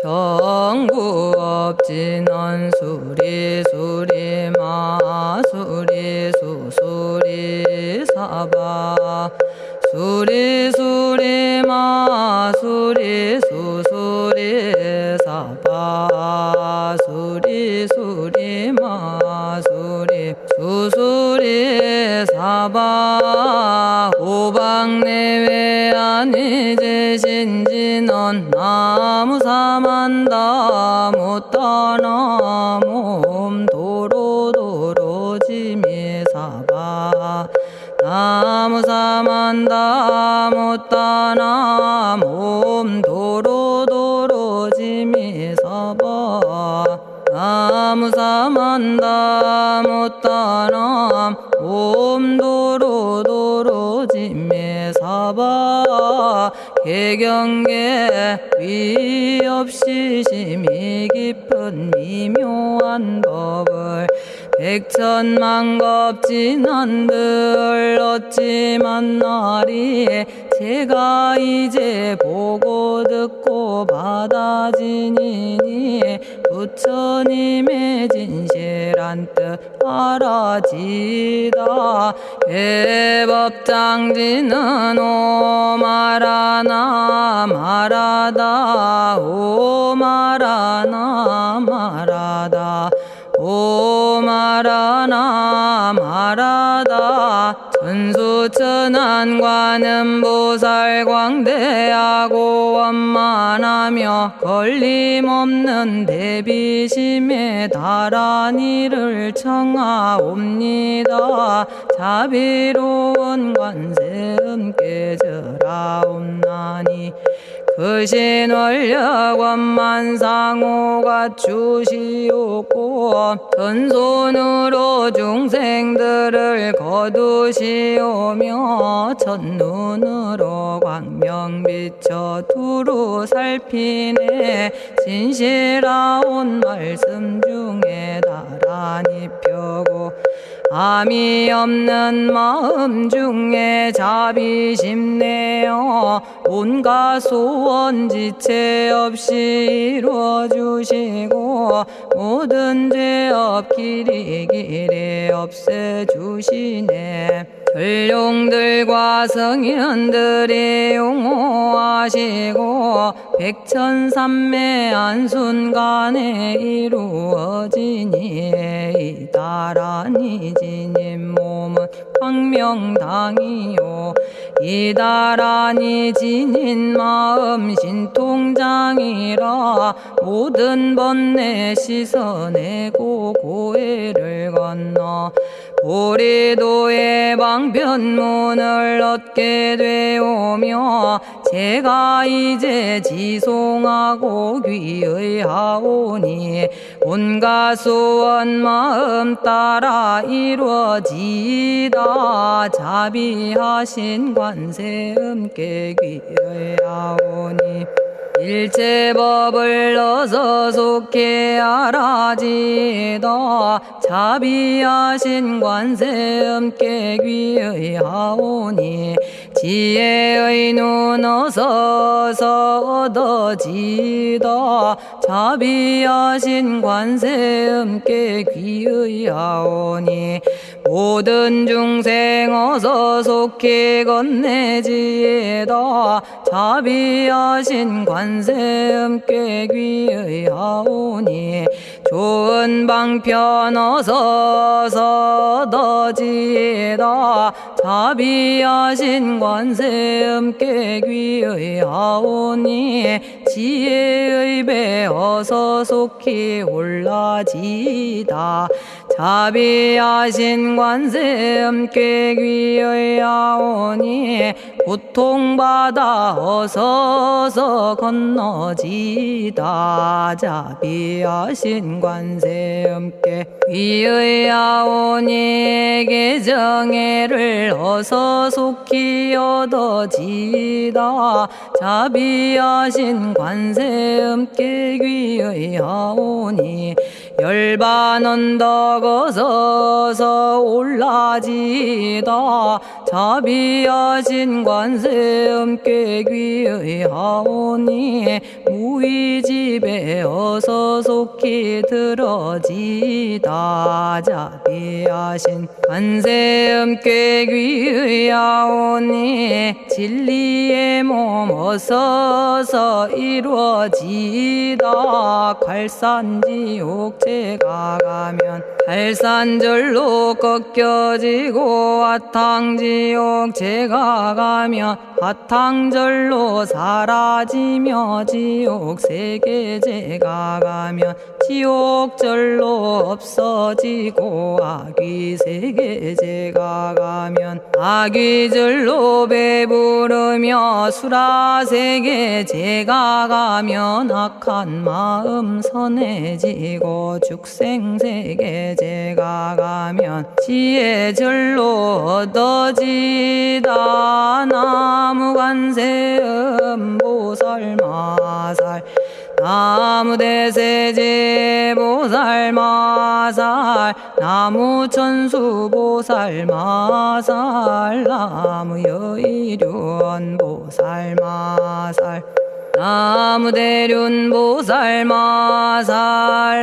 정구업진언 수리수리 마수리 수수리 사바 수리수리 마수리 수수리 사바 수리수리 마수리 수수리 사바 오방내외 아니제신진언 나무사만다 못다나 몸 도로도로지미사바 나무사만다 못다나 몸 도로도로지미사바 나무사만다 못다나 몸 도로도로지미사바 개경계 위없이 심히 깊은 미묘한 법을 백천만겁진한들 어찌 만나리 제가 이제 보고 듣고 받아지니니 부처님의 진실한 뜻 알아지다 대법장지는 오마라나 마라다 오마라나 마라다 오마라나 마라다 천수천안관음 보살 광대하고 원만하며 걸림없는 대비심에 달한 이를 청하옵니다. 자비로운 관세음께 절하옵나니 그신 원력 원만상호가 주시옵고 전손으로 중생들을 거두시오며 첫눈으로 광명 비쳐 두루 살피네 진실하온 말씀 중에 나란히 펴고 암이 없는 마음 중에 자비심 내어 온갖 소원 지체 없이 이루어주시고 모든 죄업 길이 없애주시네. 전룡들과 성인들이 용호하시고 백천삼매 한순간에 이루어지니 이다라니 지님 몸은 광명당이요 이다라니 지닌 마음 신통장이라 모든 번뇌 씻어내고 고해를 건너 보리도의 방편문을 얻게 되오며 제가 이제 지송하고 귀의하오니 온갖 소원 마음 따라 이루어지다 자비하신 관세음께 귀의하오니 일체법을 어서 속히 알아지다 자비하신 관세음께 귀의하오니 지혜의 눈 어서 얻어지다 자비하신 관세음께 귀의하오니 모든 중생 어서 속히 건네지다 자비하신 관세음께 귀의하오니 좋은 방편 어서 얻어지다 자비하신 관세음께 귀의하오니 지혜의 배 어서 속히 올라지다 자비하신 관세음께 귀의하오니 고통받아 어서서 건너지다 자비하신 관세음께 귀의하오니 개정애를 어서 속히 얻어지다 자비하신 관세음께 귀의하오니 열반 언덕 어서서 올라지다 자비하신 관세 음께 귀의하오니 무의집에 어서 속히 들어지다 자비하신 관세 음께 귀의하오니 진리의 몸 어서서 이루어지다 갈산지옥 제가 가면 갈산절로 꺾여지고 화탕지옥 제가 가면 화탕절로 사라지며 지옥 세계 제가 가면 지옥절로 없어지고 아귀 세계 제가 가면 아귀절로 배부르며 수라 세계 제가 가면 악한 마음 선해지고 죽생 세계 제가 가면 지혜절로 얻어지다 나무관세음 보살마살 나무대세제 보살마살 나무천수 보살마살 나무여의륜 보살마살 나무대륜 보살마살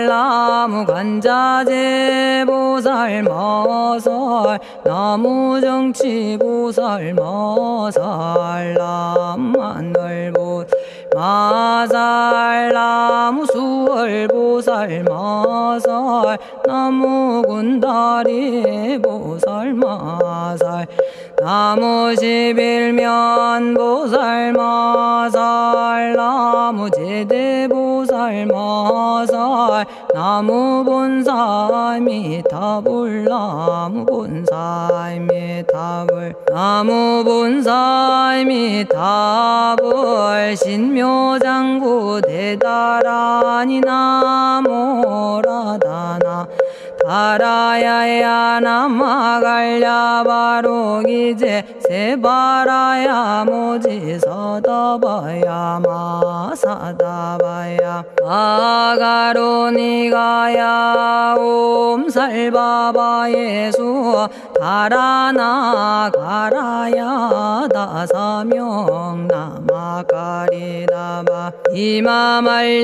나무관자재 보살마살 나무정치 보살마살 나무하늘 보살마살 나무수월 보살마살 나무군다리 보살마살 나무십일면 보살마살 나무제대 보살마살 나무본사미타불 나무본사미타불 나무본사미타불 신묘장구 대다라니 나모라다나 다라야야 남아갈야바로기제 세바라야 모지서다바야 마사다바야 아가로니가야 옴살바바예수 다라나 가라야 다사명 나마가리다바 이마말야바로기제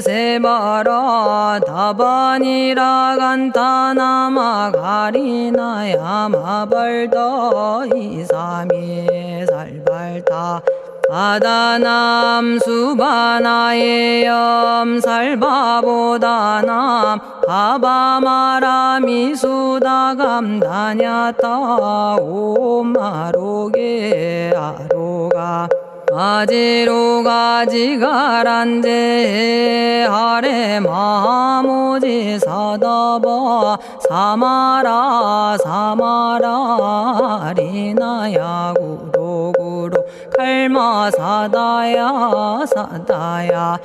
세바라 다바니라 간타나마 가리나야 마발더 이사미 살발타 바다남 수바나의 염살바보다남 바바마라미 수다감다냐타 오마로게 아로가 아지로가 지가란제 하레 마모지 사다바 사마라 사마라 리나야 구로구로 칼마 사다야 사다야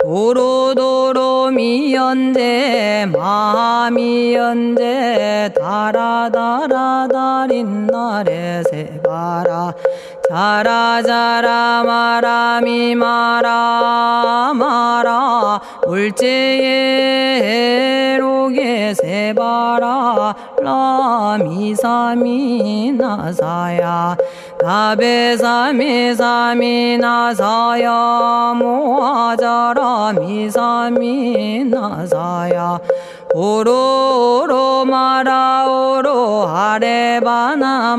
도로도로 미연제 마미연제 다라다라다린나레 세바라 자라자라 마라미 마라 마라 울제에 로게 세바라 라미사미 나사야 나베사미사미 나사야 모아자라 미사미 나사야 오로오로 마라오로 아레바나마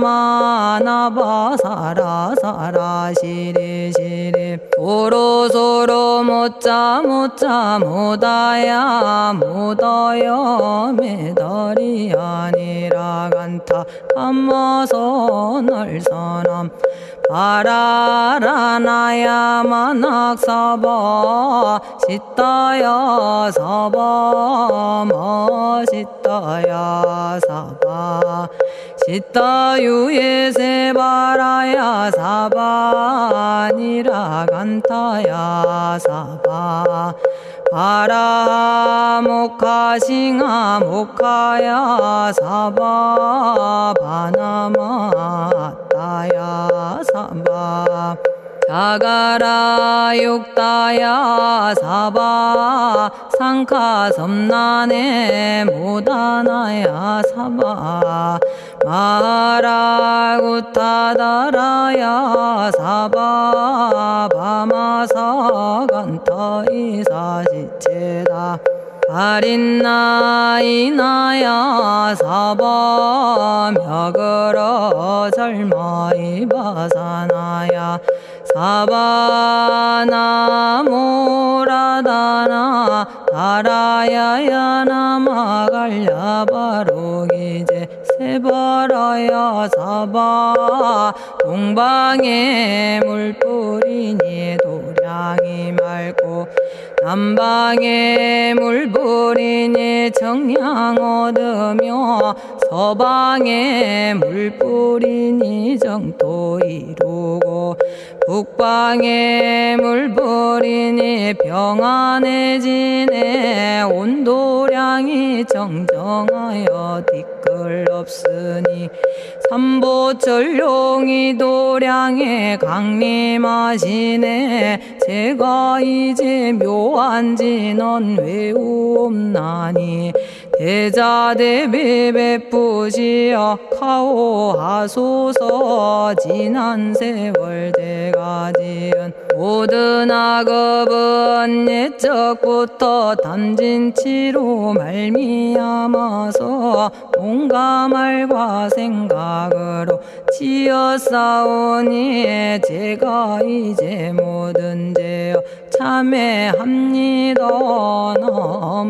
나바사라 사라 시리 시리 오로소로 모짜 모짜 모다야 모다야 메달이 아니라 간타 감마서 날선함 바라라나야 만학사바 시타야 사바 마시타야 사바 시타유예 세바라야 사바니라 간타야 사바 바라 모카싱아 모카야 사바 바나마 따야 사바 자가라 육다야 사바 상카섬난에 모다나야 사바 마라구타다라야 사바 바마사간타 이사시체다 아린나이나야 사바 며그러 절마이바사나야 사바나모라다나 다라야야 나마갈야바로기제 세바라야 사바 동방에 물뿌리니 도량이 맑고 남방에 물뿌리니 정량 얻으며 서방에 물뿌리니 정토 이루고 북방에 물뿌리니 평안해지네 온도량이 정정하여 뒤끌 없으니 삼보철룡이 도량에 강림하시네 제가 이제 묘한 진언 외우옵나니 대자대비 베푸시어 카오하소서 지난 세월 제가 지은 모든 악업은 옛적부터 탐진치로 말미암아서 온갖 말과 생각으로 지었사오니 제가 이제 모든 죄업 참회합니다.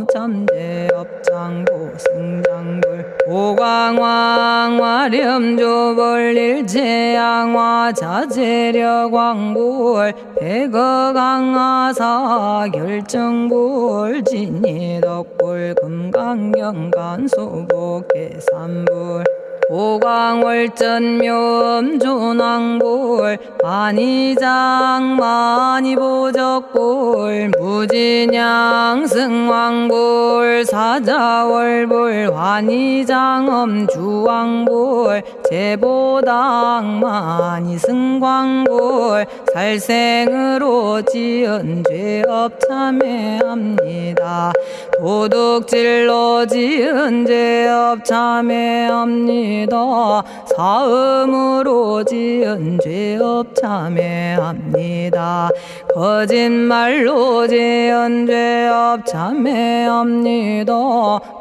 넘참죄업장고 승장불 오광왕 화렴조벌 일체양화 자재력왕불 백어강하사 결정불 진이덕불 금강경간수복계산불 오광월전묘음조낭불 만이장만이보적불 무진양승왕불 사자월불 환희장엄주왕불 제보당만이승광불 살생으로 지은 죄업 참회합니다. 도둑질로 지은 죄업 참회합니다. 사음으로 지은 죄업 참회합니다. 거짓말로 지은 죄업 참회합니다.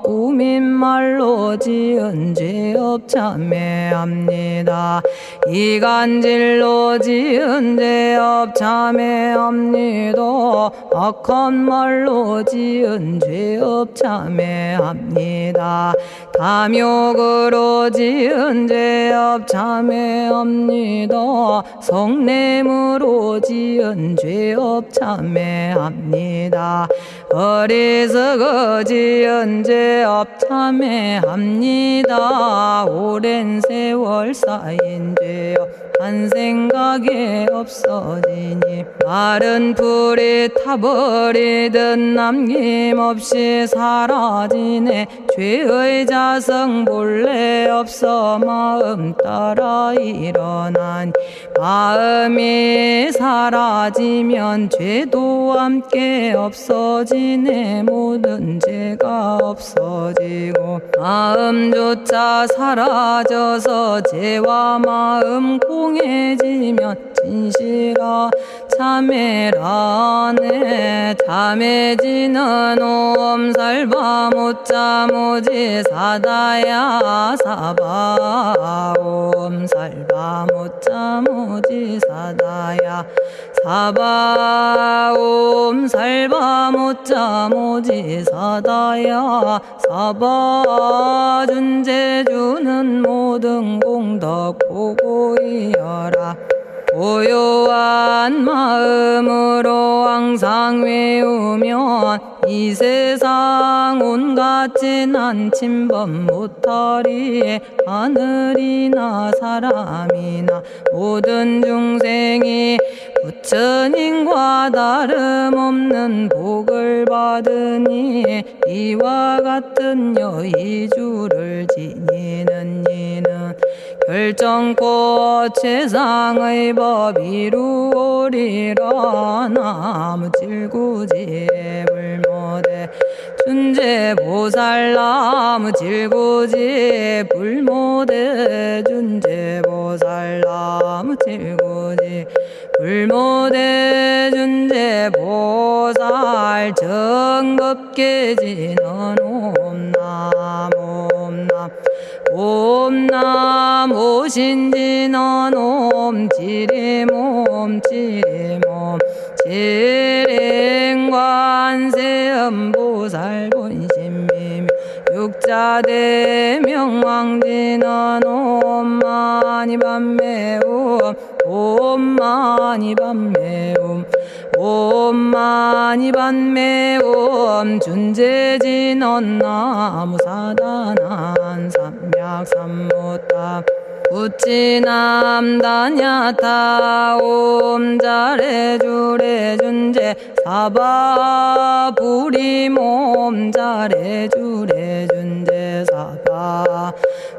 꾸민말로 지은 죄업 참회합니다. 이간질로 지은 죄업 참회합니다. 악한 말로 지은 죄업 참회합니다. 탐욕으로 지은 죄업 참회합니다. 성냄으로 지은 죄업 참회합니다. 어리석어 지은 죄업 참회합니다. 오랜 세월 쌓인 죄업 한 생각에 없어지니 마른 풀이 타버리듯 남김없이 사라지네. 죄의 자성 본래 없어 마음 따라 일어나니 마음이 사라지면 죄도 함께 없어지네. 모든 죄가 없어지고 마음조차 사라져서 죄와 마음 공해지면 진실아 참회라네. 참해지는 옴살바 못자모지 사다야 사바 옴살바 못자모지 사다야 사바 옴살바 못자모지 사다야 사바 준제주는 모든 공덕 보고이여라. 고요한 마음으로 항상 외우면 이 세상 온갖 진한 침범 못하리. 하늘이나 사람이나 모든 중생이 부처님과 다름없는 복을 받으니 이와 같은 여의주를 지니는 이는 결정코 최상의 법 이루리라. 나무질구지 불모대 준재보살. 나무질구지 불모대 준재보살. 나무질구지 불모대 준재보살. 정겁계지는 옴남 옴남 옴남 오신지는 옴지리몸 지리몸 지랭관세음보살 본심미묘 육자대명왕지는 옴마니밤매옴 옴마니밤매옴 옴마니밤매옴 준재진언 나무사다난 삼약삼무타 우치남다냐타 옴자레주레 준재 사바 부리몸 자레주레 준재 사바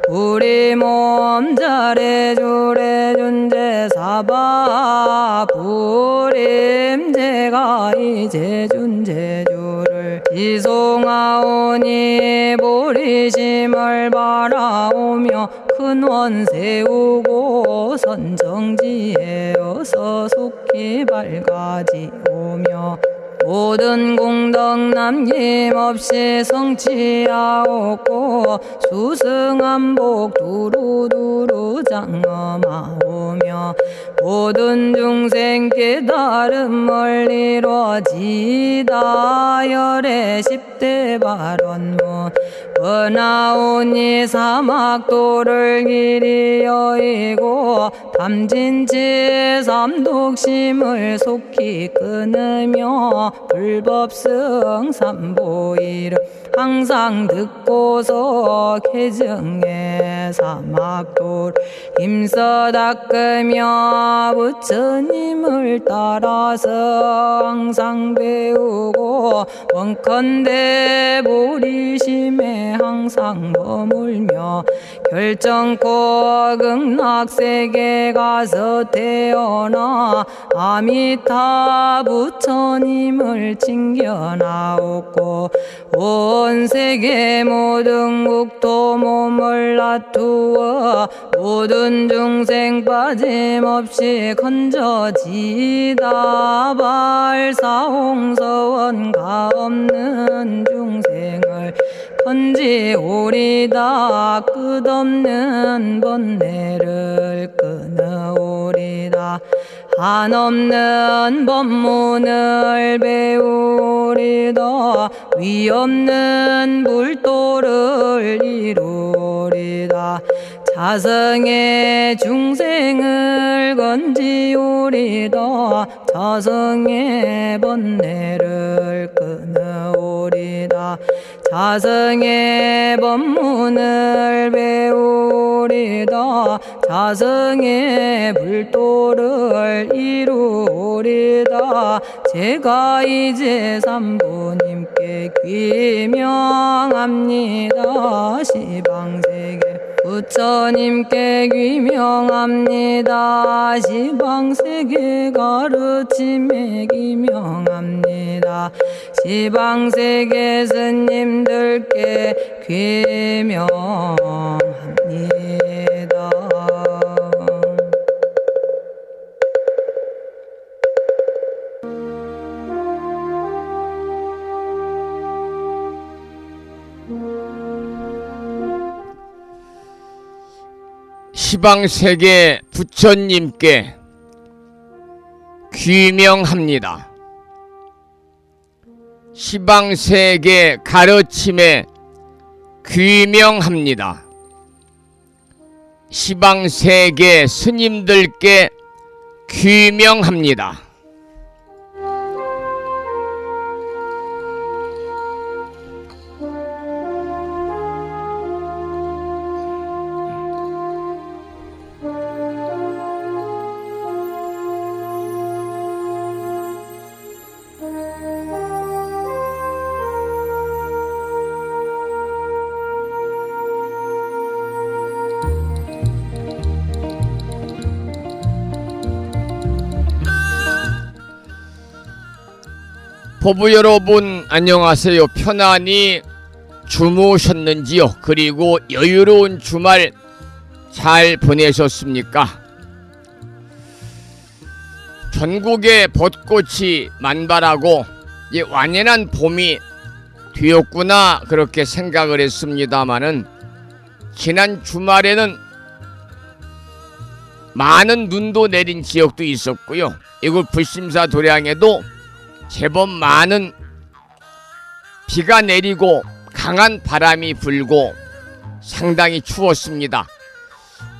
부리몸 자레주레 준재 사바 부림. 제가 이제 준재주를 지송하오니 보리심을 바라오며 큰원 세우고 선정지에 어서 속히 밝아지오며 모든 공덕 남김없이 성취하옵고 수승한복 두루두루 장엄하오며 모든 중생 깨달음을 이루어지다. 열의 10대 발언문 번하오니 사막도를 길이 여의고 탐진치 삼독심을 속히 끊으며 불법승 삼보이를 항상 듣고서 개정해 사막도를 힘써 닦으며 부처님을 따라서 항상 배우고 원컨대 보리심에 항상 머물며 결정코 극락세계 가서 태어나 아미타 부처님을 칭견하옵고 온 세계 모든 국토 몸을 놔두어 모든 중생 빠짐없이 건져지다. 발사홍서원 가없는 중생을 건지오리다. 끝없는 번뇌를 끊어오리다. 한없는 법문을 배우리다. 위없는 불도를 이루리다. 자성의 중생을 건지오리다. 자성의 번뇌를 끊어오리다. 자성의 법문을 배우리다. 자성의 불도를 이루리다. 제가 이제 삼부님께 귀명합니다. 시방세계 부처님께 귀명합니다. 시방세계 가르침에 귀명합니다. 시방세계 스님들께 귀명합니다. 시방세계 부처님께 귀명합니다. 시방세계 가르침에 귀명합니다. 시방세계 스님들께 귀명합니다. 법부 여러분 안녕하세요. 편안히 주무셨는지요? 그리고 여유로운 주말 잘 보내셨습니까? 전국에 벚꽃이 만발하고 완연한 봄이 되었구나 그렇게 생각을 했습니다마는 지난 주말에는 많은 눈도 내린 지역도 있었고요. 이곳 불심사 도량에도 제법 많은 비가 내리고 강한 바람이 불고 상당히 추웠습니다.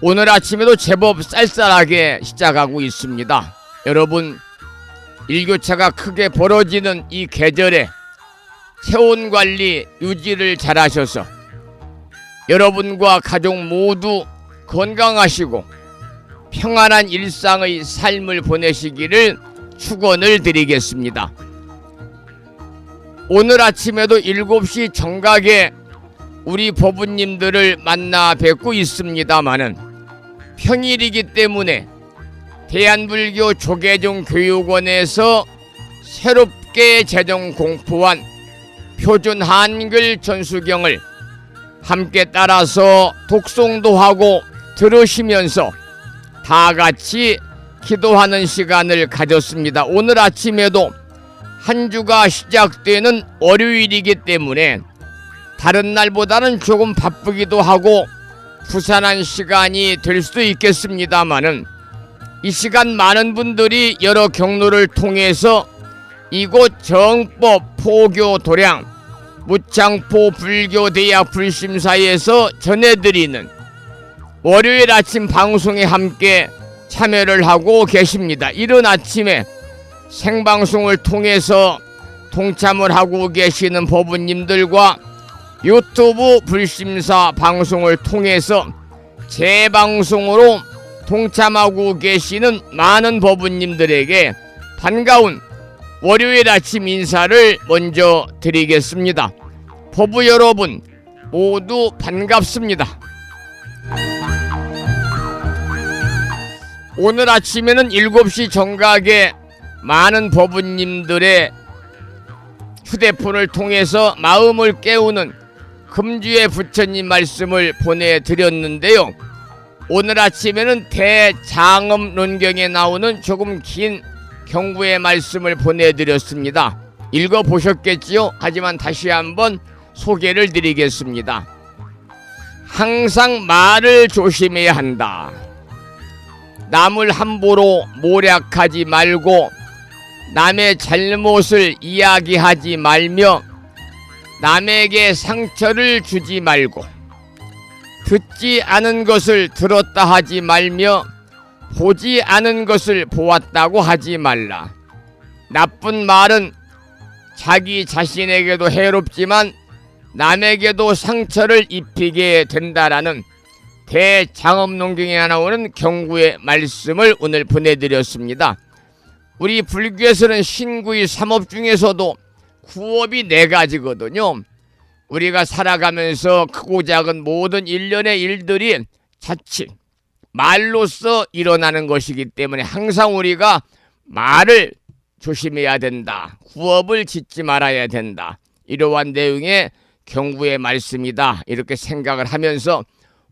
오늘 아침에도 제법 쌀쌀하게 시작하고 있습니다. 여러분, 일교차가 크게 벌어지는 이 계절에 체온관리 유지를 잘 하셔서 여러분과 가족 모두 건강하시고 평안한 일상의 삶을 보내시기를 축원을 드리겠습니다. 오늘 아침에도 7시 정각에 우리 법부님들을 만나 뵙고 있습니다마는 평일이기 때문에 대한불교 조계종 교육원에서 새롭게 제정 공포한 표준 한글 전수경을 함께 따라서 독송도 하고 들으시면서 다 같이 기도하는 시간을 가졌습니다. 오늘 아침에도 한 주가 시작되는 월요일이기 때문에 다른 날보다는 조금 바쁘기도 하고 부산한 시간이 될 수도 있겠습니다마는 이 시간 많은 분들이 여러 경로를 통해서 이곳 정법 포교 도량 무창포 불교대학 불심사에서 전해드리는 월요일 아침 방송에 함께 참여를 하고 계십니다. 이른 아침에 생방송을 통해서 동참을 하고 계시는 법부님들과 유튜브 불심사 방송을 통해서 재방송으로 동참하고 계시는 많은 법부님들에게 반가운 월요일 아침 인사를 먼저 드리겠습니다. 법부 여러분 모두 반갑습니다. 오늘 아침에는 7시 정각에 많은 법부님들의 휴대폰을 통해서 마음을 깨우는 금주의 부처님 말씀을 보내드렸는데요. 오늘 아침에는 대장엄론경에 나오는 조금 긴 경구의 말씀을 보내드렸습니다. 읽어보셨겠지요? 하지만 다시 한번 소개를 드리겠습니다. 항상 말을 조심해야 한다. 남을 함부로 모략하지 말고 남의 잘못을 이야기하지 말며 남에게 상처를 주지 말고 듣지 않은 것을 들었다 하지 말며 보지 않은 것을 보았다고 하지 말라. 나쁜 말은 자기 자신에게도 해롭지만 남에게도 상처를 입히게 된다라는 대장엄론경에 나오는 경구의 말씀을 오늘 보내드렸습니다. 우리 불교에서는 신구의 3업 중에서도 구업이 4가지거든요. 우리가 살아가면서 크고 작은 모든 일련의 일들이 자칫 말로써 일어나는 것이기 때문에 항상 우리가 말을 조심해야 된다. 구업을 짓지 말아야 된다. 이러한 내용의 경구의 말씀이다. 이렇게 생각을 하면서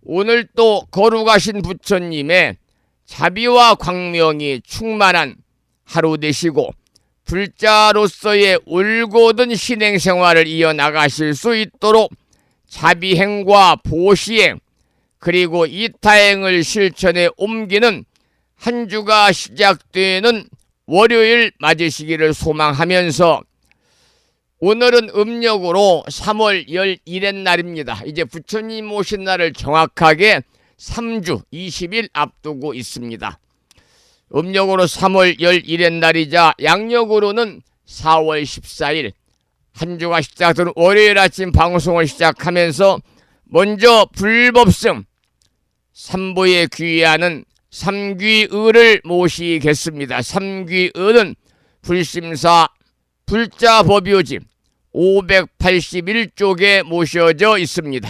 오늘 또 거룩하신 부처님의 자비와 광명이 충만한 하루 되시고 불자로서의 올곧은 신행생활을 이어나가실 수 있도록 자비행과 보시행 그리고 이타행을 실천에 옮기는 한 주가 시작되는 월요일 맞으시기를 소망하면서 오늘은 음력으로 3월 11일 날입니다. 이제 부처님 오신 날을 정확하게 3주 20일 앞두고 있습니다. 음력으로 3월 11일 날이자 양력으로는 4월 14일 한 주가 시작되는 월요일 아침 방송을 시작하면서 먼저 불법승 3부에 귀의하는 삼귀의를 모시겠습니다. 삼귀의는 불심사 불자법요집 581쪽에 모셔져 있습니다.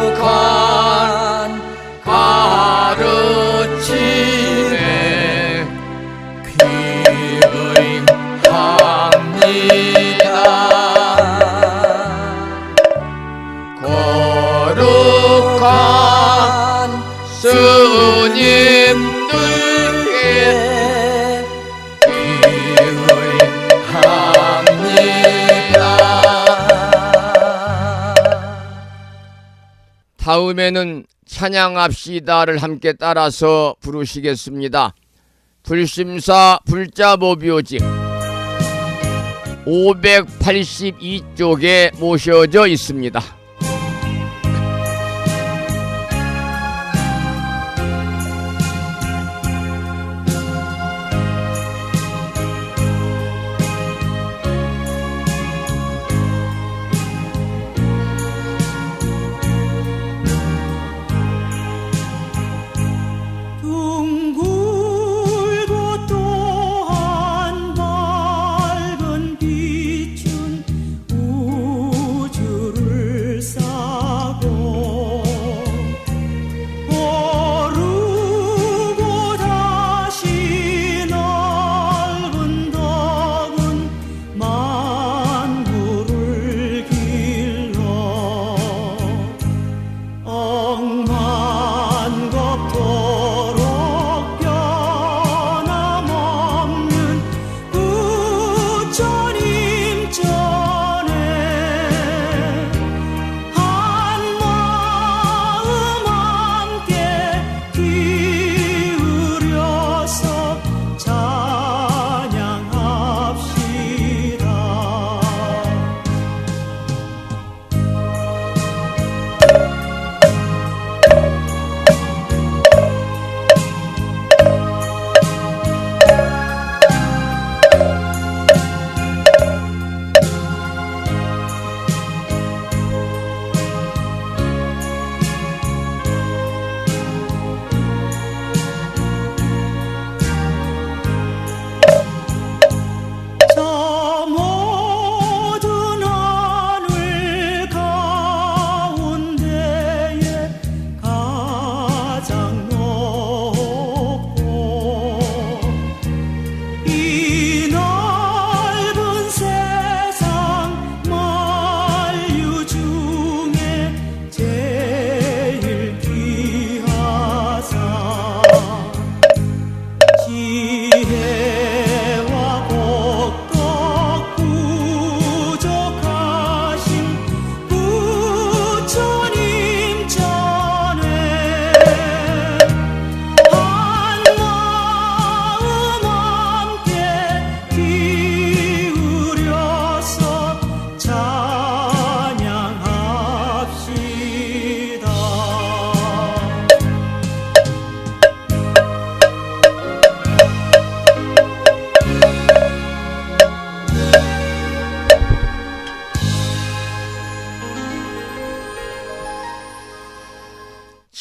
거룩한 가르침에 귀의합니다. 거룩한 스님들께 다음에는 찬양합시다를 함께 따라서 부르시겠습니다. 불심사 불자법요직 582쪽에 모셔져 있습니다.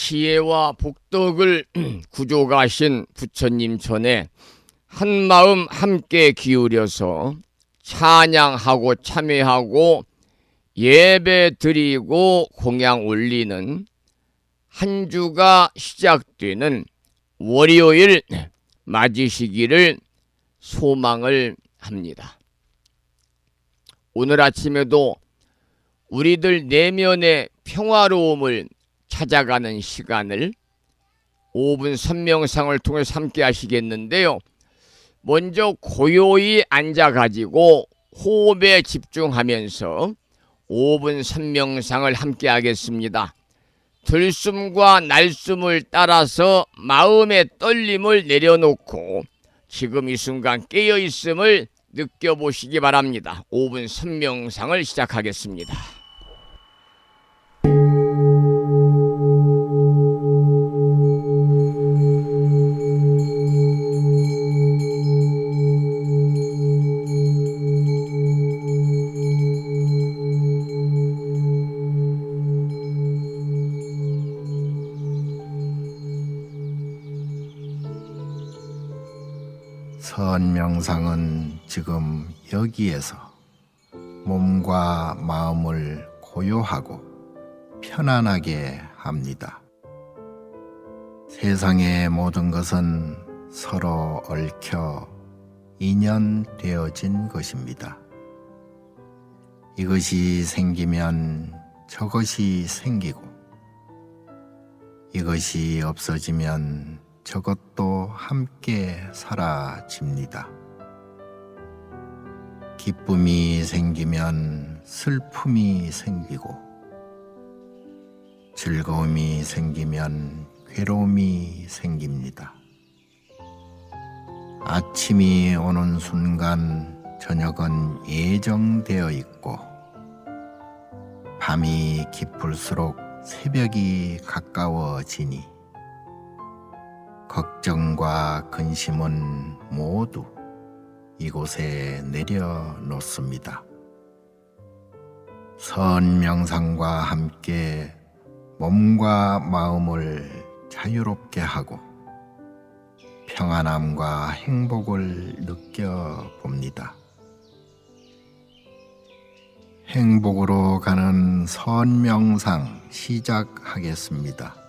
지혜와 복덕을 구족하신 부처님 전에 한마음 함께 기울여서 찬양하고 참회하고 예배 드리고 공양 올리는 한 주가 시작되는 월요일 맞으시기를 소망을 합니다. 오늘 아침에도 우리들 내면의 평화로움을 찾아가는 시간을 5분 선명상을 통해서 함께 하시겠는데요. 먼저 고요히 앉아가지고 호흡에 집중하면서 5분 선명상을 함께 하겠습니다. 들숨과 날숨을 따라서 마음의 떨림을 내려놓고 지금 이 순간 깨어있음을 느껴보시기 바랍니다. 5분 선명상을 시작하겠습니다. 선명상은 지금 여기에서 몸과 마음을 고요하고 편안하게 합니다. 세상의 모든 것은 서로 얽혀 인연되어진 것입니다. 이것이 생기면 저것이 생기고, 이것이 없어지면 저것도 함께 사라집니다. 기쁨이 생기면 슬픔이 생기고, 즐거움이 생기면 괴로움이 생깁니다. 아침이 오는 순간 저녁은 예정되어 있고, 밤이 깊을수록 새벽이 가까워지니 걱정과 근심은 모두 이곳에 내려놓습니다. 선명상과 함께 몸과 마음을 자유롭게 하고 평안함과 행복을 느껴봅니다. 행복으로 가는 선명상 시작하겠습니다.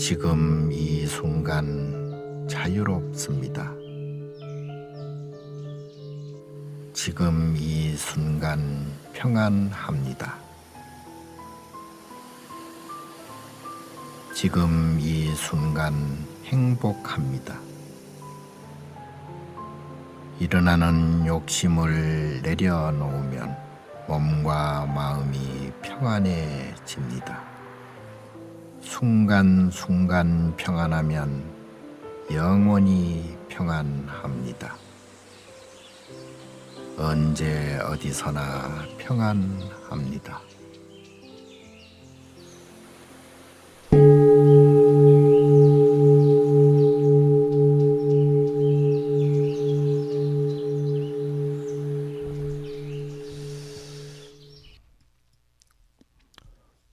지금 이 순간 자유롭습니다. 지금 이 순간 평안합니다. 지금 이 순간 행복합니다. 일어나는 욕심을 내려놓으면 몸과 마음이 평안해집니다. 순간순간 평안하면 영원히 평안합니다. 언제 어디서나 평안합니다.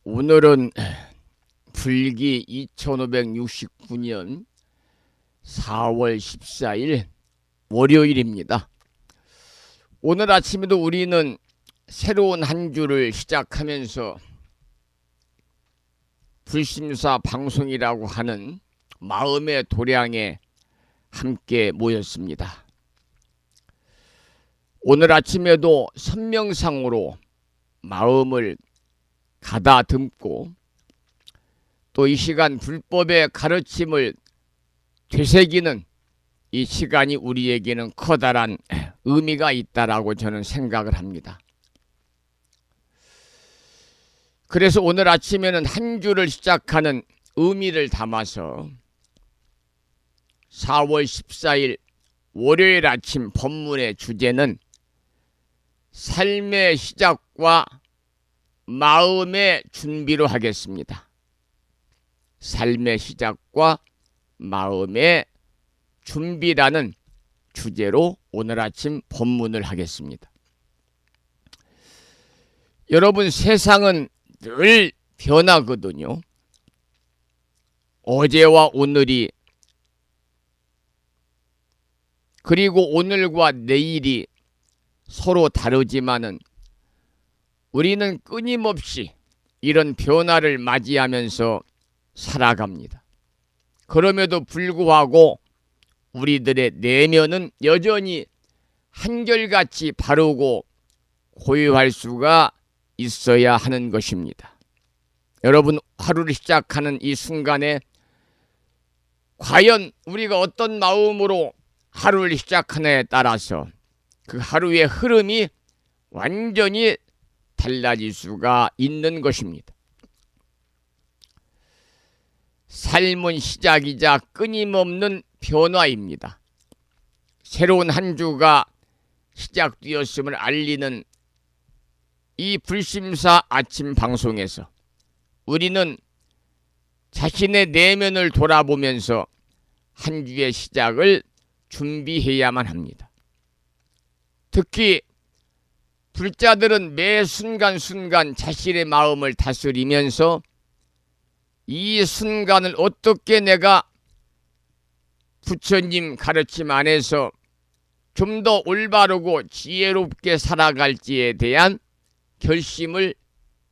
오늘은 불기 2569년 4월 14일 월요일입니다. 오늘 아침에도 우리는 새로운 한 주를 시작하면서 불심사 방송이라고 하는 마음의 도량에 함께 모였습니다. 오늘 아침에도 선명상으로 마음을 가다듬고 또 이 시간 불법의 가르침을 되새기는 이 시간이 우리에게는 커다란 의미가 있다라고 저는 생각을 합니다. 그래서 오늘 아침에는 한 주를 시작하는 의미를 담아서 4월 14일 월요일 아침 법문의 주제는 삶의 시작과 마음의 준비로 하겠습니다. 삶의 시작과 마음의 준비라는 주제로 오늘 아침 법문을 하겠습니다. 여러분, 세상은 늘 변하거든요. 어제와 오늘이 그리고 오늘과 내일이 서로 다르지만은 우리는 끊임없이 이런 변화를 맞이하면서 살아갑니다. 그럼에도 불구하고 우리들의 내면은 여전히 한결같이 바르고 고요할 수가 있어야 하는 것입니다. 여러분, 하루를 시작하는 이 순간에 과연 우리가 어떤 마음으로 하루를 시작하느냐에 따라서 그 하루의 흐름이 완전히 달라질 수가 있는 것입니다. 삶은 시작이자 끊임없는 변화입니다. 새로운 한 주가 시작되었음을 알리는 이 불심사 아침 방송에서 우리는 자신의 내면을 돌아보면서 한 주의 시작을 준비해야만 합니다. 특히 불자들은 매 순간순간 자신의 마음을 다스리면서 이 순간을 어떻게 내가 부처님 가르침 안에서 좀 더 올바르고 지혜롭게 살아갈지에 대한 결심을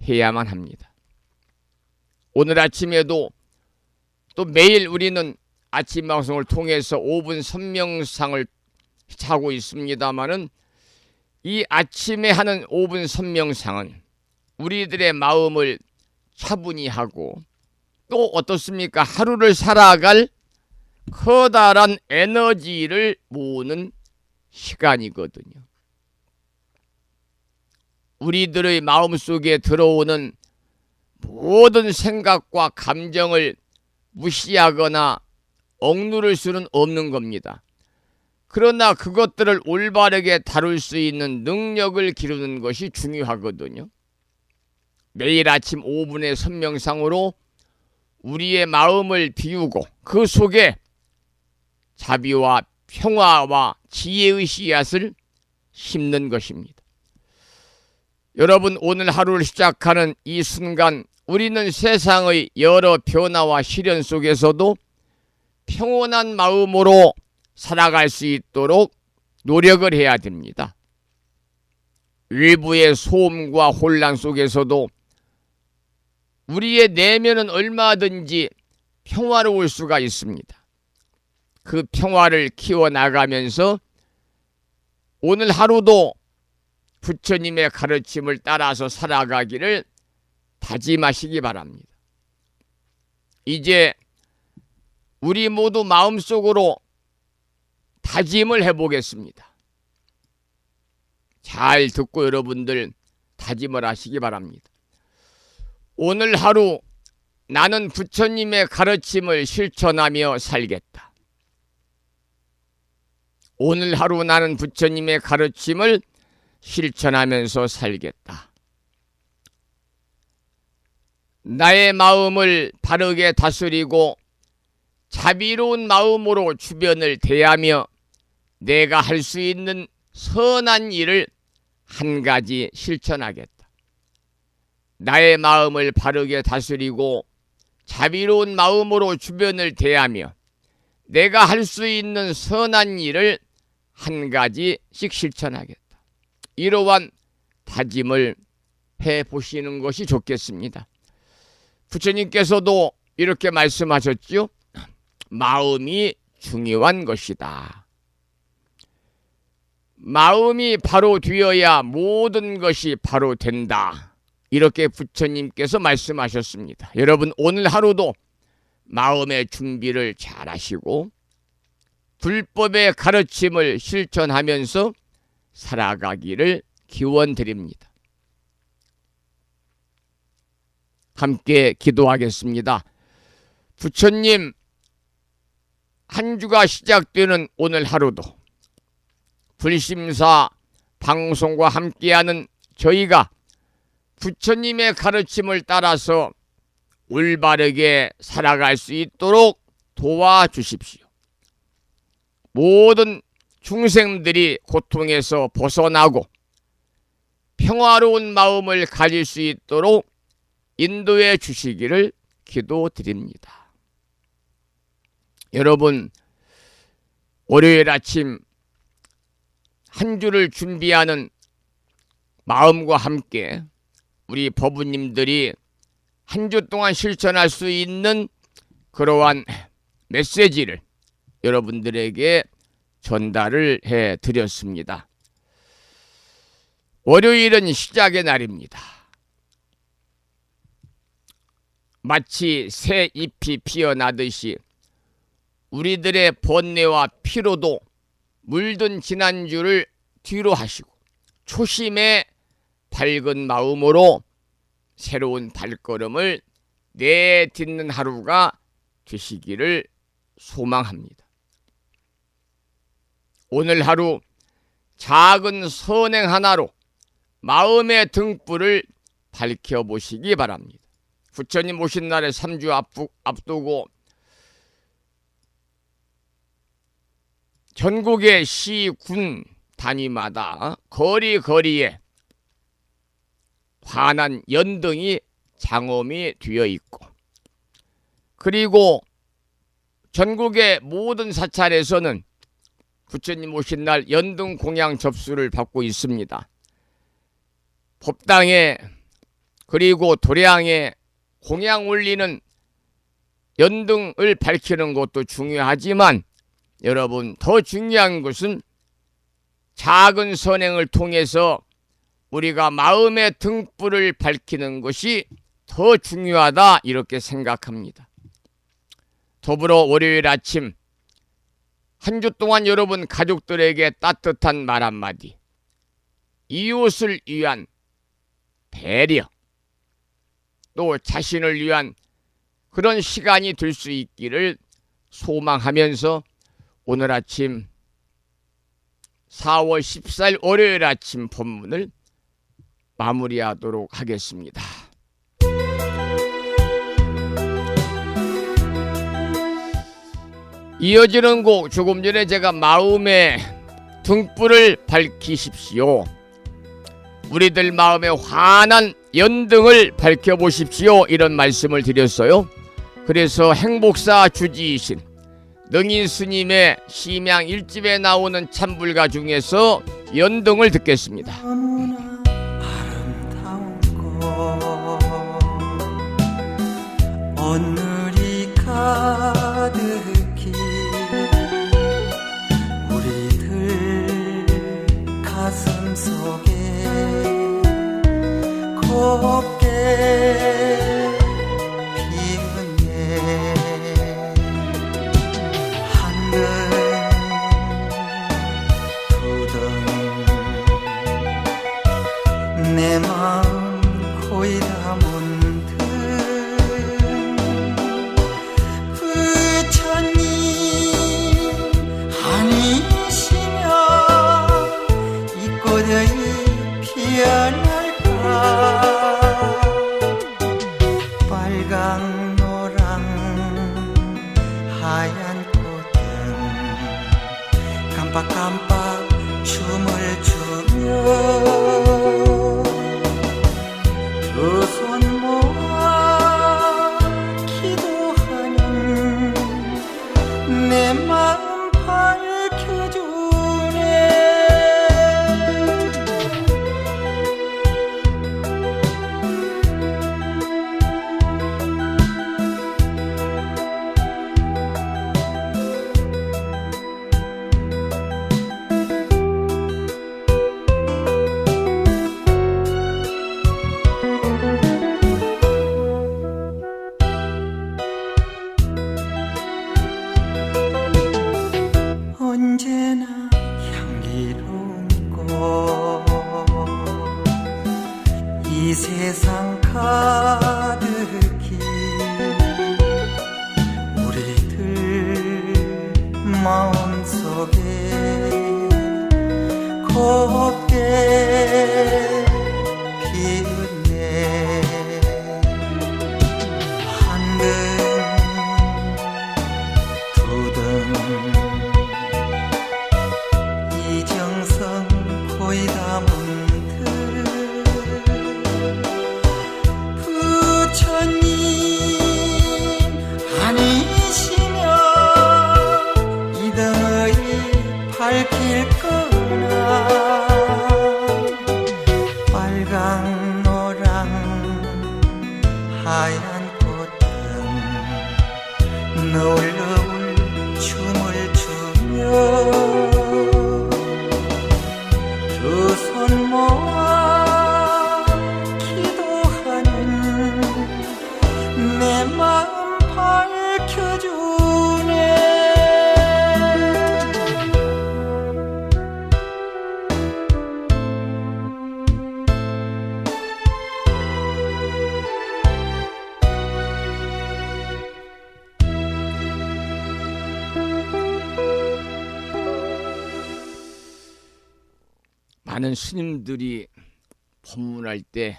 해야만 합니다. 오늘 아침에도 또 매일 우리는 아침 방송을 통해서 5분 선명상을 하고 있습니다마는 이 아침에 하는 5분 선명상은 우리들의 마음을 차분히 하고 또 어떻습니까? 하루를 살아갈 커다란 에너지를 모으는 시간이거든요. 우리들의 마음속에 들어오는 모든 생각과 감정을 무시하거나 억누를 수는 없는 겁니다. 그러나 그것들을 올바르게 다룰 수 있는 능력을 기르는 것이 중요하거든요. 매일 아침 5분의 선명상으로 우리의 마음을 비우고 그 속에 자비와 평화와 지혜의 씨앗을 심는 것입니다. 여러분, 오늘 하루를 시작하는 이 순간 우리는 세상의 여러 변화와 시련 속에서도 평온한 마음으로 살아갈 수 있도록 노력을 해야 됩니다. 외부의 소음과 혼란 속에서도 우리의 내면은 얼마든지 평화로울 수가 있습니다. 그 평화를 키워나가면서 오늘 하루도 부처님의 가르침을 따라서 살아가기를 다짐하시기 바랍니다. 이제 우리 모두 마음속으로 다짐을 해보겠습니다. 잘 듣고 여러분들 다짐을 하시기 바랍니다. 오늘 하루 나는 부처님의 가르침을 실천하며 살겠다. 오늘 하루 나는 부처님의 가르침을 실천하면서 살겠다. 나의 마음을 바르게 다스리고 자비로운 마음으로 주변을 대하며 내가 할 수 있는 선한 일을 한 가지 실천하겠다. 나의 마음을 바르게 다스리고 자비로운 마음으로 주변을 대하며 내가 할 수 있는 선한 일을 한 가지씩 실천하겠다. 이러한 다짐을 해보시는 것이 좋겠습니다. 부처님께서도 이렇게 말씀하셨죠. 마음이 중요한 것이다. 마음이 바로 되어야 모든 것이 바로 된다. 이렇게 부처님께서 말씀하셨습니다. 여러분, 오늘 하루도 마음의 준비를 잘 하시고 불법의 가르침을 실천하면서 살아가기를 기원드립니다. 함께 기도하겠습니다. 부처님, 한 주가 시작되는 오늘 하루도 불심사 방송과 함께하는 저희가 부처님의 가르침을 따라서 올바르게 살아갈 수 있도록 도와주십시오. 모든 중생들이 고통에서 벗어나고 평화로운 마음을 가질 수 있도록 인도해 주시기를 기도드립니다. 여러분, 월요일 아침 한 주를 준비하는 마음과 함께 우리 법우님들이 한 주 동안 실천할 수 있는 그러한 메시지를 여러분들에게 전달을 해드렸습니다. 월요일은 시작의 날입니다. 마치 새 잎이 피어나듯이 우리들의 번뇌와 피로도 물든 지난주를 뒤로 하시고 초심의 밝은 마음으로 새로운 발걸음을 내딛는 하루가 되시기를 소망합니다. 오늘 하루 작은 선행 하나로 마음의 등불을 밝혀보시기 바랍니다. 부처님 오신 날에 3주 앞두고 전국의 시, 군 단위마다 거리거리에 환한 연등이 장엄이 되어 있고, 그리고 전국의 모든 사찰에서는 부처님 오신 날 연등 공양 접수를 받고 있습니다. 법당에 그리고 도량에 공양 올리는 연등을 밝히는 것도 중요하지만 여러분, 더 중요한 것은 작은 선행을 통해서 우리가 마음의 등불을 밝히는 것이 더 중요하다, 이렇게 생각합니다. 더불어 월요일 아침 한 주 동안 여러분 가족들에게 따뜻한 말 한마디, 이웃을 위한 배려, 또 자신을 위한 그런 시간이 될 수 있기를 소망하면서 오늘 아침 4월 14일 월요일 아침 법문을 마무리하도록 하겠습니다. 이어지는 곡, 조금 전에 제가 마음의 등불을 밝히십시오, 우리들 마음의 환한 연등을 밝혀보십시오, 이런 말씀을 드렸어요. 그래서 행복사 주지이신 능인 스님의 심양 1집에 나오는 참불가 중에서 연등을 듣겠습니다. 너무나 아름다운 꽃, 오늘이 가득히 우리들 가슴 속에 곱게 내 마음 고이 담은 듯 부처님 아니시면 이 꽃이 피어날까. 빨강 노랑 하얀 꽃등 깜빡깜빡 춤을 추며 두 손 모아 기도하는 내 마음 밝혀주네. 이 세상 가득히 우리들 마음속에 곱게 피었네. 한등 두등 이정성 고이 담은 부처님 아니시면 이 등의 밝힐 거나 빨강 노랑 하얀 꽃등 너울너울 춤을 추며 두 손 모아 기도하는 내 마음 밝혀주네. 많은 스님들이 법문할 때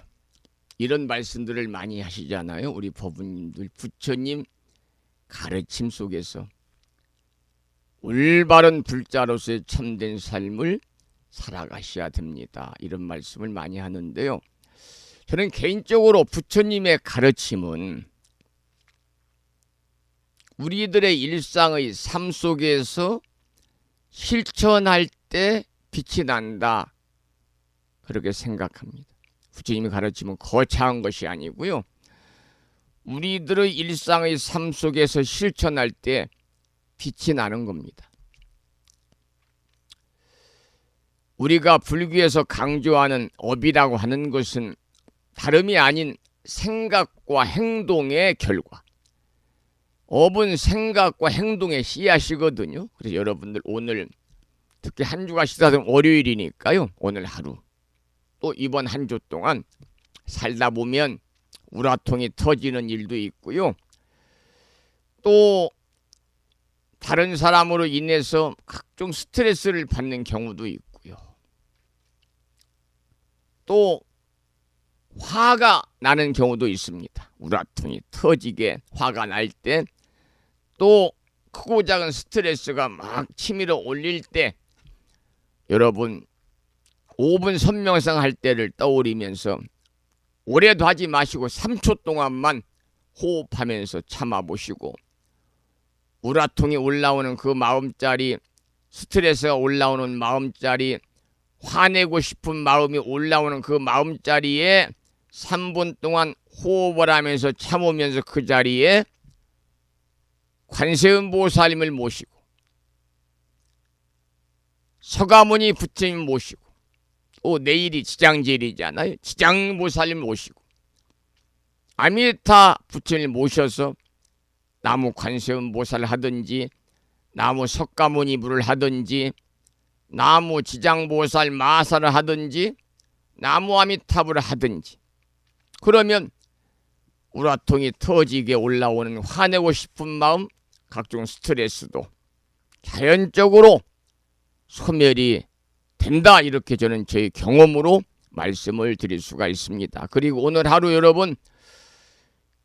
이런 말씀들을 많이 하시잖아요. 우리 법부님들 부처님 가르침 속에서 올바른 불자로서의 참된 삶을 살아가셔야 됩니다. 이런 말씀을 많이 하는데요. 저는 개인적으로 부처님의 가르침은 우리들의 일상의 삶 속에서 실천할 때 빛이 난다, 그렇게 생각합니다. 부처님이 가르침은 거창한 것이 아니고요. 우리들의 일상의 삶 속에서 실천할 때 빛이 나는 겁니다. 우리가 불교에서 강조하는 업이라고 하는 것은 다름이 아닌 생각과 행동의 결과. 업은 생각과 행동의 씨앗이거든요. 그래서 여러분들 오늘 특히 한 주가 시작된 월요일이니까요. 오늘 하루 또 이번 한 주 동안 살다 보면 우라통이 터지는 일도 있고요. 또 다른 사람으로 인해서 각종 스트레스를 받는 경우도 있고요. 또 화가 나는 경우도 있습니다. 우라통이 터지게 화가 날 때, 또 크고 작은 스트레스가 막 치밀어 올릴 때 여러분 5분 선명상 할 때를 떠올리면서 오래도 하지 마시고 3초 동안만 호흡하면서 참아보시고, 우라통이 올라오는 그 마음자리, 스트레스가 올라오는 마음자리, 화내고 싶은 마음이 올라오는 그 마음자리에 3분 동안 호흡을 하면서 참으면서 그 자리에 관세음보살님을 모시고 서가모니 부처님 모시고, 또 내일이 지장제일이잖아요. 지장보살님 모시고 아미타 부처님 모셔서 나무 관세음보살 하든지, 나무 석가모니 물을 하든지, 나무 지장보살 마사를 하든지, 나무 아미타불을 하든지, 그러면 우라통이 터지게 올라오는 화내고 싶은 마음, 각종 스트레스도 자연적으로 소멸이 된다, 이렇게 저는 제 경험으로 말씀을 드릴 수가 있습니다. 그리고 오늘 하루 여러분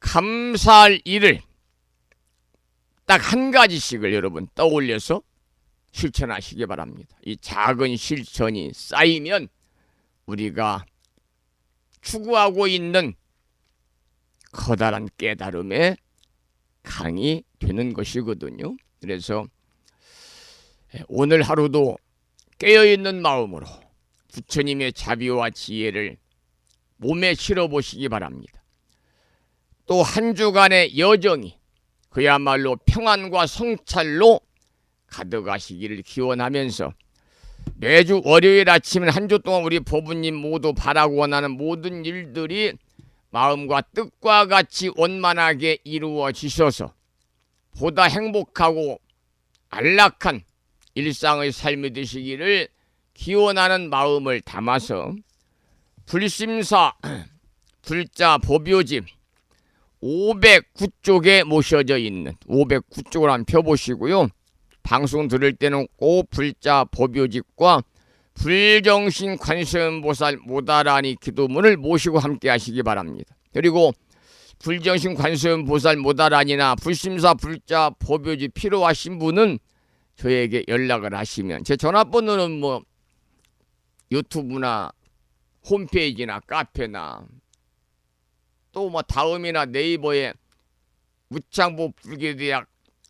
감사할 일을 딱 한 가지씩을 여러분 떠올려서 실천하시기 바랍니다. 이 작은 실천이 쌓이면 우리가 추구하고 있는 커다란 깨달음의 강이 되는 것이거든요. 그래서 오늘 하루도 깨어있는 마음으로 부처님의 자비와 지혜를 몸에 실어보시기 바랍니다. 또 한 주간의 여정이 그야말로 평안과 성찰로 가득하시기를 기원하면서 매주 월요일 아침 한 주 동안 우리 법부님 모두 바라고 원하는 모든 일들이 마음과 뜻과 같이 원만하게 이루어지셔서 보다 행복하고 안락한 일상의 삶이 되시기를 기원하는 마음을 담아서 불심사 불자 법요집 509쪽에 모셔져 있는 509쪽을 한번 펴보시고요. 방송 들을 때는 꼭 불자 법요집과 불정신 관세음보살 모다라니 기도문을 모시고 함께 하시기 바랍니다. 그리고 불정신 관세음보살 모다라니나 불심사 불자 법요집 필요하신 분은 저에게 연락을 하시면 제 전화번호는 뭐 유튜브나 홈페이지나 카페나 또 뭐 다음이나 네이버에 무창보 불교대학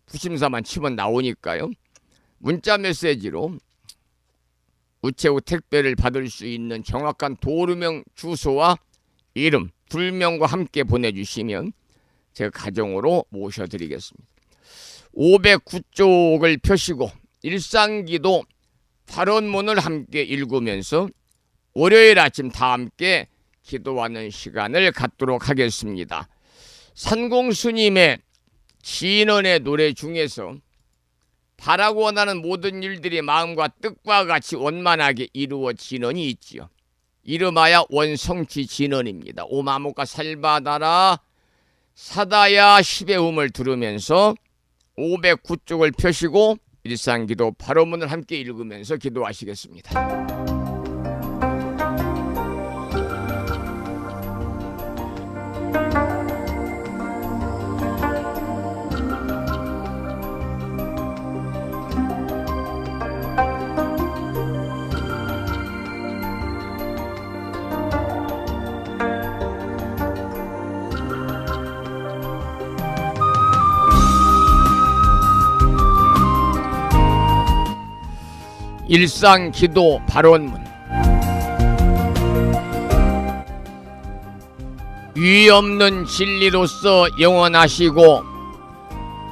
부심사만 치면 나오니까요. 문자 메시지로 우체국 택배를 받을 수 있는 정확한 도루명 주소와 이름, 불명과 함께 보내주시면 제가 가정으로 모셔드리겠습니다. 509쪽을 펴시고 일상기도 발언문을 함께 읽으면서 월요일 아침 다 함께 기도하는 시간을 갖도록 하겠습니다. 산공스님의 진언의 노래 중에서 바라고 원하는 모든 일들이 마음과 뜻과 같이 원만하게 이루어지는이 있지요. 이름하여 원성취 진언입니다. 오마모카 살바다라 사다야 시베움을 들으면서 509쪽을 펴시고 일상기도 발언문을 함께 읽으면서 기도하시겠습니다. 일상기도 발언문. 위 없는 진리로서 영원하시고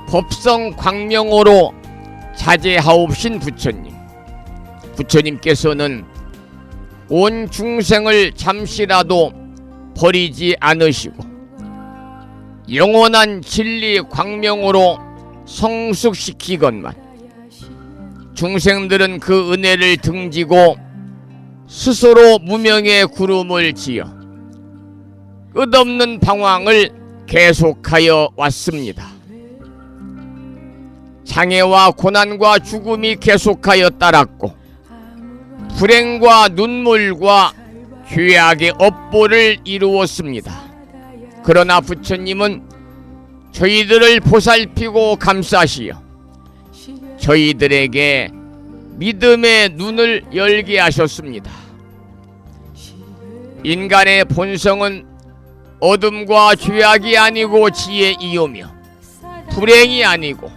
법성 광명으로 자제하옵신 부처님. 부처님께서는 온 중생을 잠시라도 버리지 않으시고 영원한 진리 광명으로 성숙시키건만 중생들은 그 은혜를 등지고 스스로 무명의 구름을 지어 끝없는 방황을 계속하여 왔습니다. 장애와 고난과 죽음이 계속하여 따랐고 불행과 눈물과 죄악의 업보를 이루었습니다. 그러나 부처님은 저희들을 보살피고 감싸시어 저희들에게 믿음의 눈을 열게 하셨습니다. 인간의 본성은 어둠과 죄악이 아니고 지혜이오며 불행이 아니고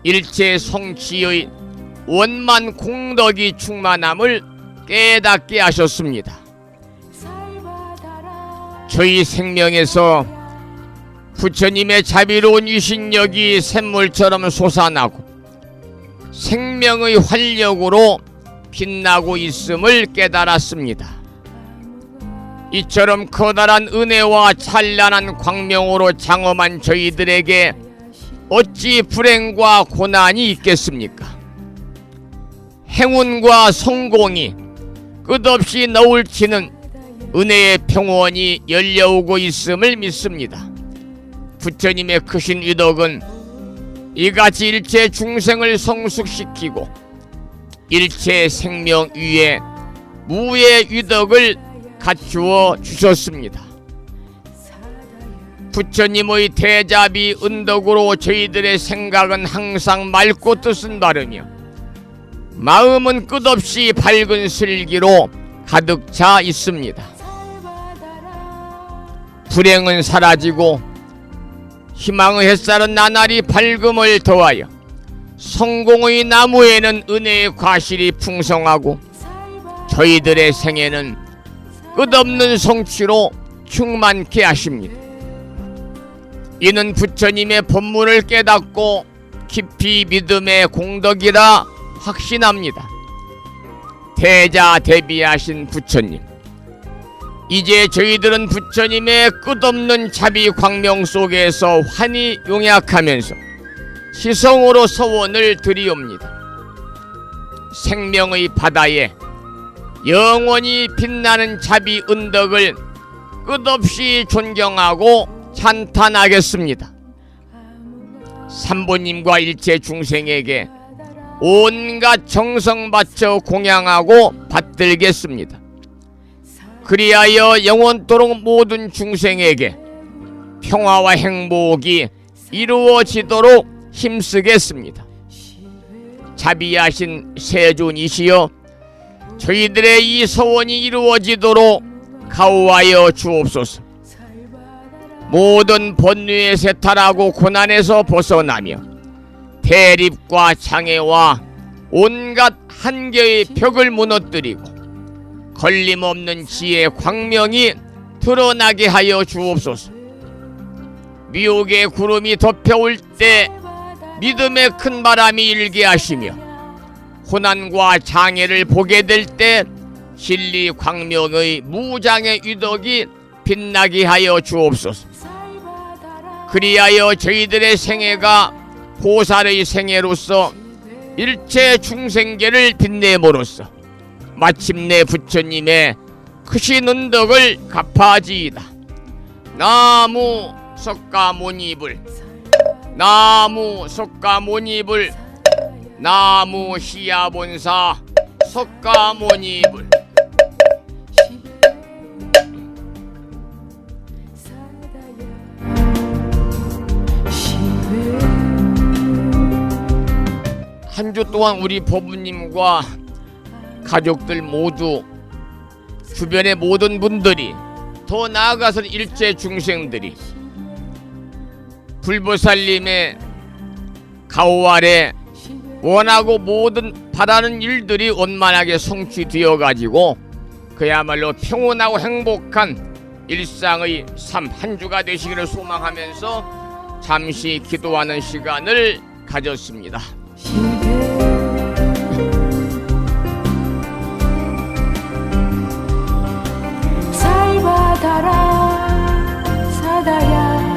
일체 성취의 원만 공덕이 충만함을 깨닫게 하셨습니다. 저희 생명에서 부처님의 자비로운 유신력이 샘물처럼 솟아나고 생명의 활력으로 빛나고 있음을 깨달았습니다. 이처럼 커다란 은혜와 찬란한 광명으로 장엄한 저희들에게 어찌 불행과 고난이 있겠습니까? 행운과 성공이 끝없이 너울치는 은혜의 평원이 열려오고 있음을 믿습니다. 부처님의 크신 위덕은 이같이 일체 중생을 성숙시키고 일체 생명 위에 무의 위덕을 갖추어 주셨습니다. 부처님의 대자비 은덕으로 저희들의 생각은 항상 맑고 뜻은 바르며 마음은 끝없이 밝은 슬기로 가득 차 있습니다. 불행은 사라지고 희망의 햇살은 나날이 밝음을 더하여 성공의 나무에는 은혜의 과실이 풍성하고 저희들의 생애는 끝없는 성취로 충만케 하십니다. 이는 부처님의 법문을 깨닫고 깊이 믿음의 공덕이라 확신합니다. 대자대비하신 부처님, 이제 저희들은 부처님의 끝없는 자비 광명 속에서 환히 용약하면서 시성으로 서원을 드리옵니다. 생명의 바다에 영원히 빛나는 자비 은덕을 끝없이 존경하고 찬탄하겠습니다. 삼보님과 일체 중생에게 온갖 정성 바쳐 공양하고 받들겠습니다. 그리하여 영원토록 모든 중생에게 평화와 행복이 이루어지도록 힘쓰겠습니다. 자비하신 세존이시여 저희들의 이 소원이 이루어지도록 가호하여 주옵소서. 모든 번뇌에 세탈하고 고난에서 벗어나며 대립과 장애와 온갖 한계의 벽을 무너뜨리고 걸림없는 지혜의 광명이 드러나게 하여 주옵소서. 미혹의 구름이 덮여올 때 믿음의 큰 바람이 일게 하시며 고난과 장애를 보게 될 때 진리 광명의 무장의 유덕이 빛나게 하여 주옵소서. 그리하여 저희들의 생애가 보살의 생애로서 일체 중생계를 빛내므로써 마침내 부처님의 크신 은덕을 갚아지이다. 나무 석가모니불, 나무 석가모니불, 나무 시야본사 석가모니불. 한 주 동안 우리 법부님과 가족들 모두, 주변의 모든 분들이, 더 나아가서는 일체 중생들이 불보살님의 가호 아래 원하고 모든 바라는 일들이 원만하게 성취되어 가지고 그야말로 평온하고 행복한 일상의 삶 한 주가 되시기를 소망하면서 잠시 기도하는 시간을 가졌습니다. 살 받아라 사다야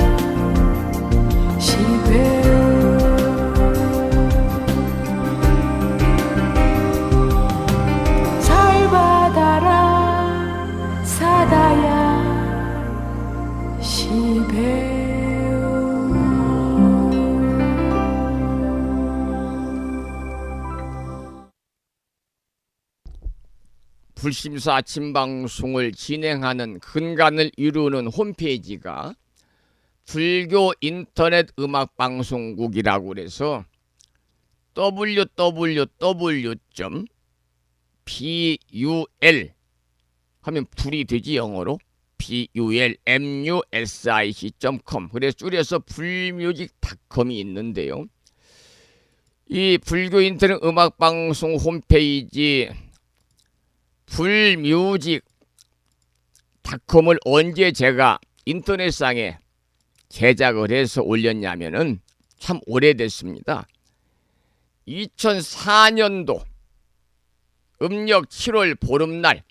시베 살 받아라 사다야 시베. 불심사 아침 방송을 진행하는 근간을 이루는 홈페이지가 불교 인터넷 음악 방송국이라고 그래서 www.bul 하면 불이 되지 영어로 bulmusic.com 그래서 줄여서 불뮤직닷컴이 있는데요. 이 불교 인터넷 음악 방송 홈페이지 불뮤직닷컴을 언제 제가 인터넷상에 제작을 해서 올렸냐면은 참 오래됐습니다. 2004년도 음력 7월 보름날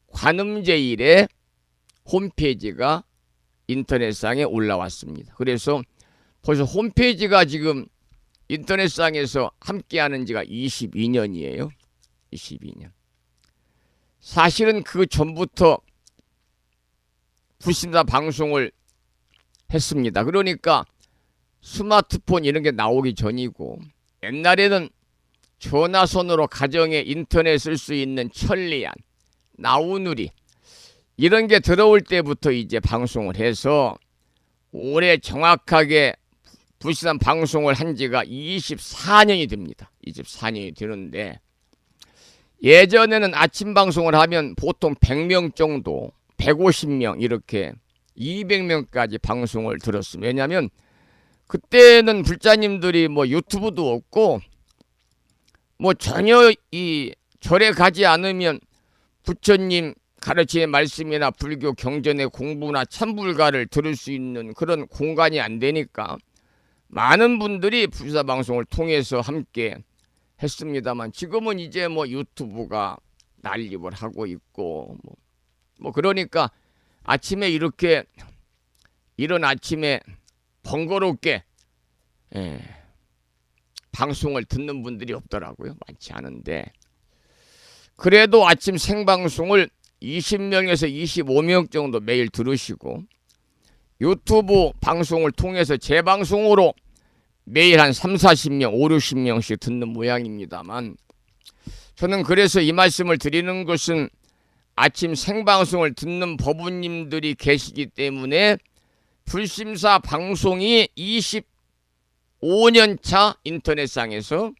관음제일에 홈페이지가 인터넷상에 올라왔습니다. 그래서 벌써 홈페이지가 지금 인터넷상에서 함께하는 지가 22년이에요. 22년. 사실은 그 전부터 불심사 방송을 했습니다. 그러니까 스마트폰 이런 게 나오기 전이고 옛날에는 전화선으로 가정에 인터넷 쓸 수 있는 천리안, 나우누리 이런 게 들어올 때부터 이제 방송을 해서 올해 정확하게 불심사 방송을 한 지가 24년이 됩니다. 24년이 되는데 예전에는 아침 방송을 하면 보통 100명 정도, 150명 이렇게 200명까지 방송을 들었습니다. 왜냐하면 그때는 불자님들이 뭐 유튜브도 없고 뭐 전혀 이 절에 가지 않으면 부처님 가르침의 말씀이나 불교 경전의 공부나 참불가를 들을 수 있는 그런 공간이 안 되니까 많은 분들이 불사 방송을 통해서 함께 했습니다만 지금은 이제 뭐 유튜브가 난립을 하고 있고 뭐 그러니까 아침에 이렇게 이런 아침에 번거롭게 방송을 듣는 분들이 없더라고요. 많지 않은데 그래도 아침 생방송을 20명에서 25명 정도 매일 들으시고 유튜브 방송을 통해서 재방송으로 매일 한 3, 40명, 5, 60명씩 듣는 모양입니다만 저는 그래서 이 말씀을 드리는 것은 아침 생방송을 듣는 법우님들이 계시기 때문에 불심사 방송이 25년 차 인터넷상에서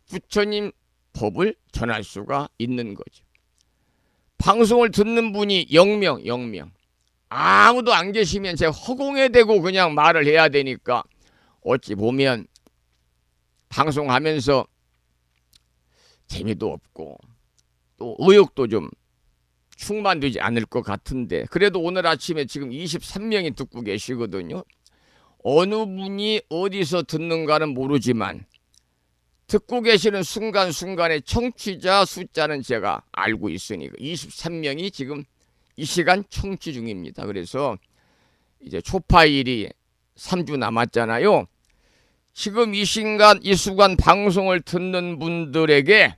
부처님 법을 전할 수가 있는 거죠. 방송을 듣는 분이 0명. 아무도 안 계시면 제가 허공에 대고 그냥 말을 해야 되니까 어찌 보면 방송하면서 재미도 없고 또 의욕도 좀 충만되지 않을 것 같은데 그래도 오늘 아침에 지금 23명이 듣고 계시거든요. 어느 분이 어디서 듣는가는 모르지만 듣고 계시는 순간순간의 청취자 숫자는 제가 알고 있으니까 23명이 지금 이 시간 청취 중입니다. 그래서 이제 초파일이 3주 남았잖아요. 지금 이 순간 방송을 듣는 분들에게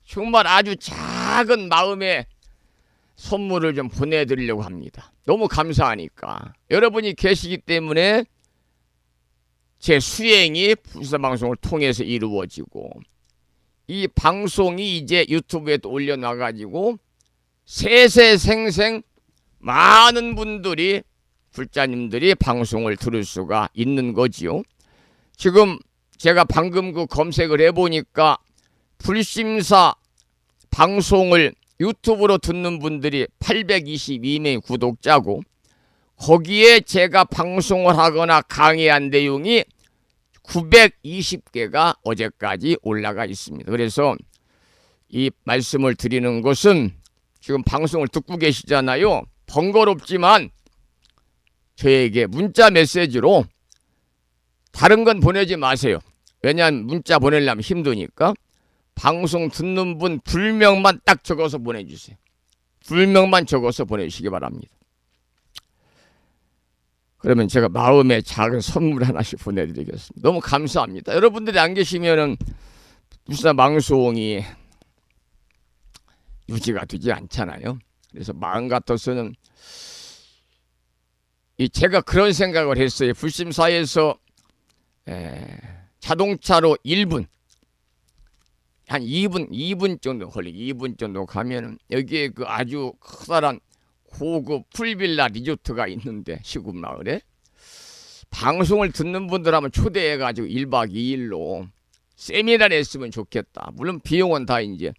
정말 아주 작은 마음의 선물을 좀 보내드리려고 합니다. 너무 감사하니까. 여러분이 계시기 때문에 제 수행이 불사방송을 통해서 이루어지고 이 방송이 이제 유튜브에 또 올려놔가지고 세세생생 많은 분들이 불자님들이 방송을 들을 수가 있는 거지요. 지금 제가 방금 그 검색을 해보니까 불심사 방송을 유튜브로 듣는 분들이 822명의 구독자고 거기에 제가 방송을 하거나 강의한 내용이 920개가 어제까지 올라가 있습니다. 그래서 이 말씀을 드리는 것은 지금 방송을 듣고 계시잖아요. 번거롭지만 저에게 문자 메시지로 다른 건 보내지 마세요. 왜냐하면 문자 보내려면 힘드니까 방송 듣는 분 불명만 딱 적어서 보내주세요. 불명만 적어서 보내주시기 바랍니다. 그러면 제가 마음에 작은 선물 하나씩 보내드리겠습니다. 너무 감사합니다. 여러분들이 안 계시면은 불사 방송이 유지가 되지 않잖아요. 그래서 마음 같아서는 제가 그런 생각을 했어요. 불심사에서 자동차로 1분 한 2분 정도 걸리고 2분 정도 가면은 여기에 그 아주 커다란 고급 풀빌라 리조트가 있는데 시골 마을에 방송을 듣는 분들 한번 초대해가지고 1박 2일로 세미나를 했으면 좋겠다. 물론 비용은 다 이제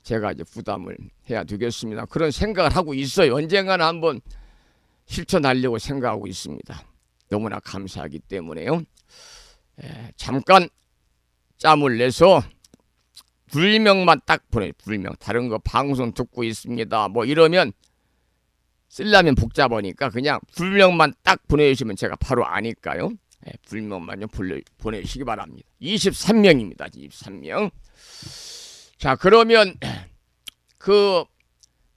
제가 이제 부담을 해야 되겠습니다. 그런 생각을 하고 있어요. 언젠가는 한번 실천하려고 생각하고 있습니다. 너무나 감사하기 때문에요. 잠깐 짬을 내서 불명만 딱 보내요. 불명. 다른 거 방송 듣고 있습니다. 뭐 이러면 쓰려면 복잡하니까 그냥 불명만 딱 보내주시면 제가 바로 아니까요. 불명만 좀 보내주시기 바랍니다. 23명입니다. 23명. 자, 그러면 그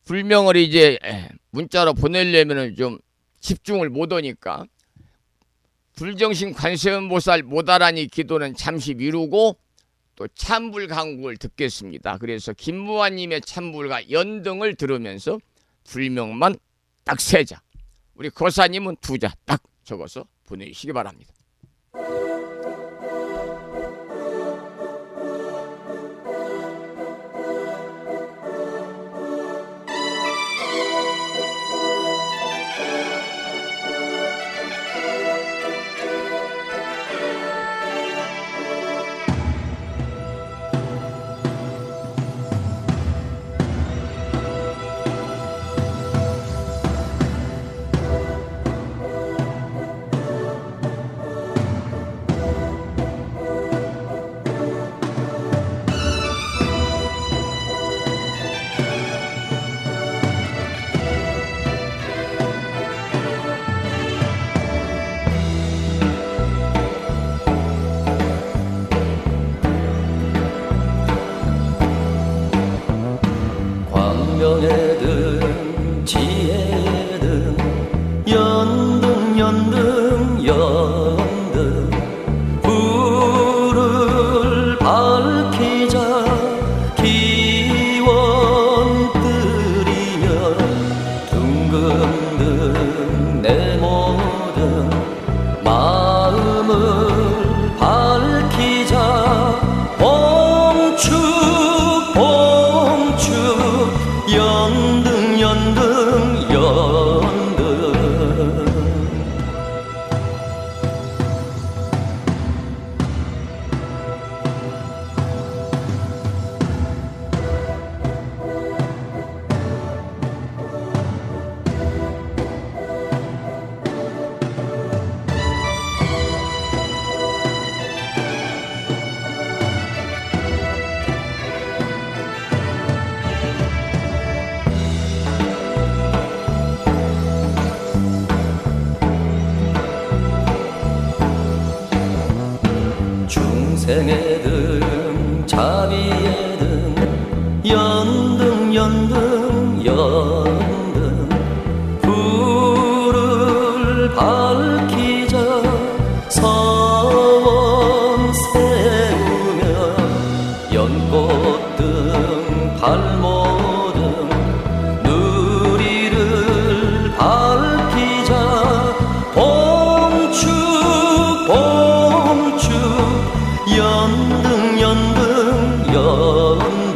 불명을 이제 문자로 보내려면 좀 집중을 못 하니까 불정신 관세음보살 모다라니 기도는 잠시 미루고 또 찬불강국을 듣겠습니다. 그래서 김무환님의 찬불과 연등을 들으면서 불명만 딱 3자, 우리 거사님은 2자 딱 적어서 보내주시기 바랍니다. 생애등 자비에등 연등 연등 연등 불을 밝히자 서원 세우며 연꽃등 발모등 누리를 밝히자 봉축 봉축 연등 연등 연등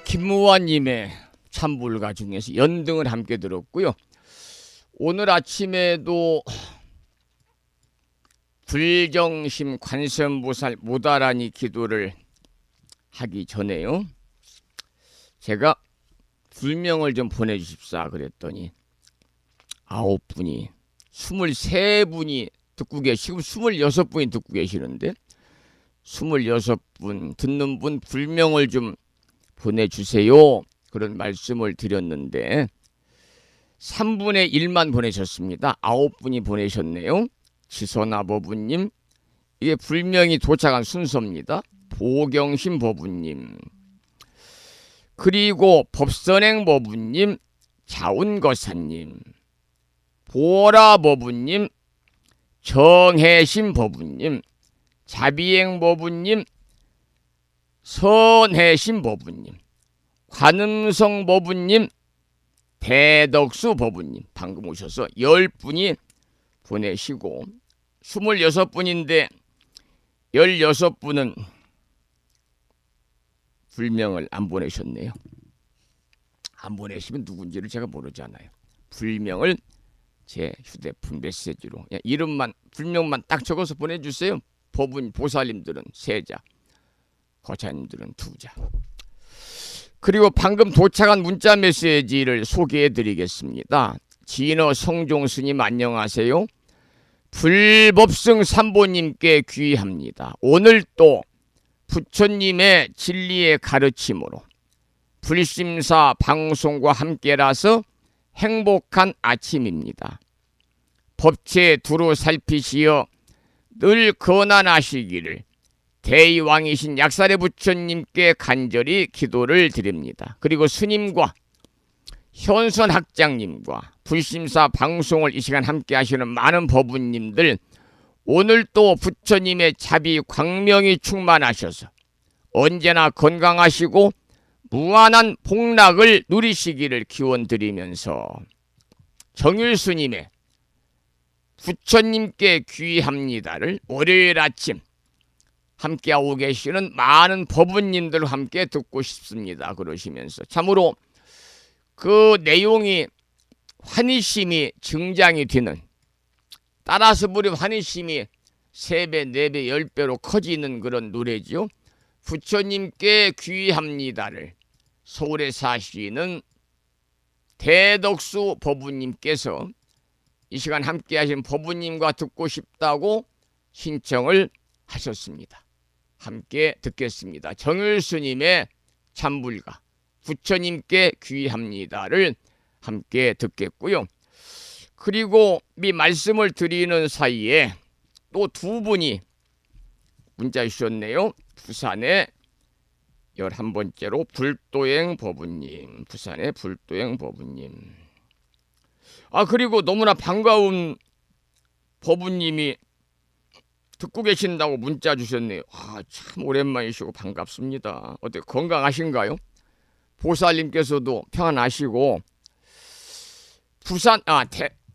김무환님의 참불가 중에서 연등을 함께 들었고요. 오늘 아침에도 불정심 관세음보살 모다라니 기도를 하기 전에요, 제가 불명을 좀 보내주십사 그랬더니 9분이 23분이 듣고 계시고 26분이 듣고 계시는데 26분 듣는 분 불명을 좀 보내주세요 그런 말씀을 드렸는데 3분의 1만 보내셨습니다. 9분이 보내셨네요. 지선아 버부님, 이게 불명이 도착한 순서입니다. 보경신 버부님, 그리고 법선행 버부님, 자운거사님, 보라 버부님, 정혜신 버부님, 자비행 버부님, 선혜신 버부님, 관음성 버부님, 대덕수 버부님 방금 오셔서 10분이 보내시고 26분인데 16분은 불명을 안 보내셨네요. 안 보내시면 누군지를 제가 모르잖아요. 불명을 제 휴대폰 메시지로 그냥 이름만 불명만 딱 적어서 보내주세요. 법은 보살님들은 3자, 거사님들은 2자. 그리고 방금 도착한 문자 메시지를 소개해 드리겠습니다. 진어 성종스님 안녕하세요. 불법승 삼보님께 귀의합니다. 오늘 또 부처님의 진리의 가르침으로 불심사 방송과 함께라서 행복한 아침입니다. 법체 두루 살피시어 늘 건안하시기를 대의왕이신 약살의 부처님께 간절히 기도를 드립니다. 그리고 스님과 현선학장님과 불심사 방송을 이 시간 함께 하시는 많은 법우님들, 오늘 또 부처님의 자비 광명이 충만하셔서 언제나 건강하시고 무한한 복락을 누리시기를 기원드리면서 정율스님의 부처님께 귀의합니다를 월요일 아침 함께하고 계시는 많은 법우님들과 함께 듣고 싶습니다 그러시면서 참으로 그 내용이 환희심이 증장이 되는, 따라서 부르면 환희심이 3배, 4배, 10배로 커지는 그런 노래죠. 부처님께 귀의합니다를 서울에 사시는 대덕수 법우님께서 이 시간 함께 하신 법우님과 듣고 싶다고 신청을 하셨습니다. 함께 듣겠습니다. 정율스님의 참불가 부처님께 귀의합니다를 함께 듣겠고요. 그리고 이 말씀을 드리는 사이에 또 2분이 문자 주셨네요. 부산의 11번째로 불도행 법우님, 부산의 불도행 법우님. 그리고 너무나 반가운 법우님이 듣고 계신다고 문자 주셨네요. 참 오랜만이시고 반갑습니다. 어때 건강하신가요? 보살님께서도 평안하시고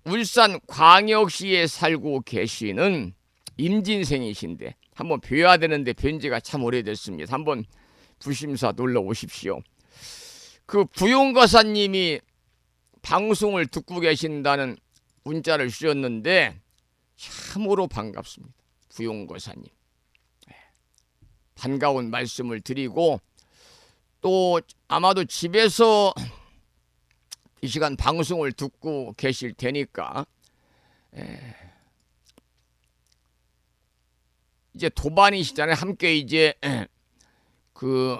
울산 광역시에 살고 계시는 임진생이신데 한번 뵈야 되는데 뵌 지가 참 오래됐습니다. 한번 부심사 놀러 오십시오. 그 부용거사님이 방송을 듣고 계신다는 문자를 주셨는데 참으로 반갑습니다. 부용거사님, 반가운 말씀을 드리고 또 아마도 집에서 이 시간 방송을 듣고 계실 테니까 이제 도반이시잖아요. 함께 이제 그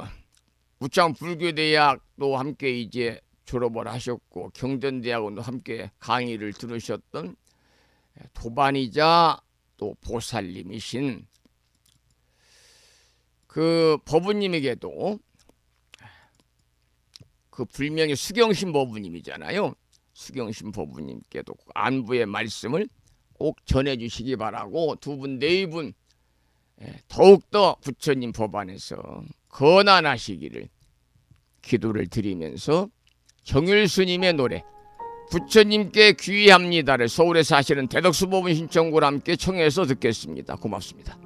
우창 불교대학도 함께 이제 졸업을 하셨고 경전대학원도 함께 강의를 들으셨던 도반이자 또 보살님이신 그 법부님에게도 그 불명의 수경신 법부님이잖아요. 수경신 법부님께도 안부의 말씀을 꼭 전해주시기 바라고 두 분, 네 분 더욱더 부처님 법안에서 건안하시기를 기도를 드리면서 정율스님의 노래 부처님께 귀의합니다를 서울에 사시는 대덕수 법운 신청구와 함께 청해서 듣겠습니다. 고맙습니다.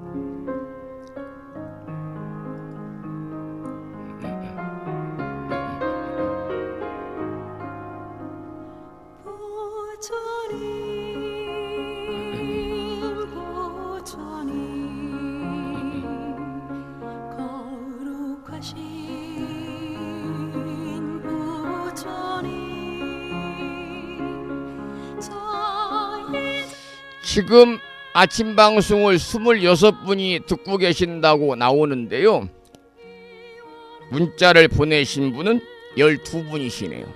지금 아침 방송을 26분이 듣고 계신다고 나오는데요. 문자를 보내신 분은 12분이시네요.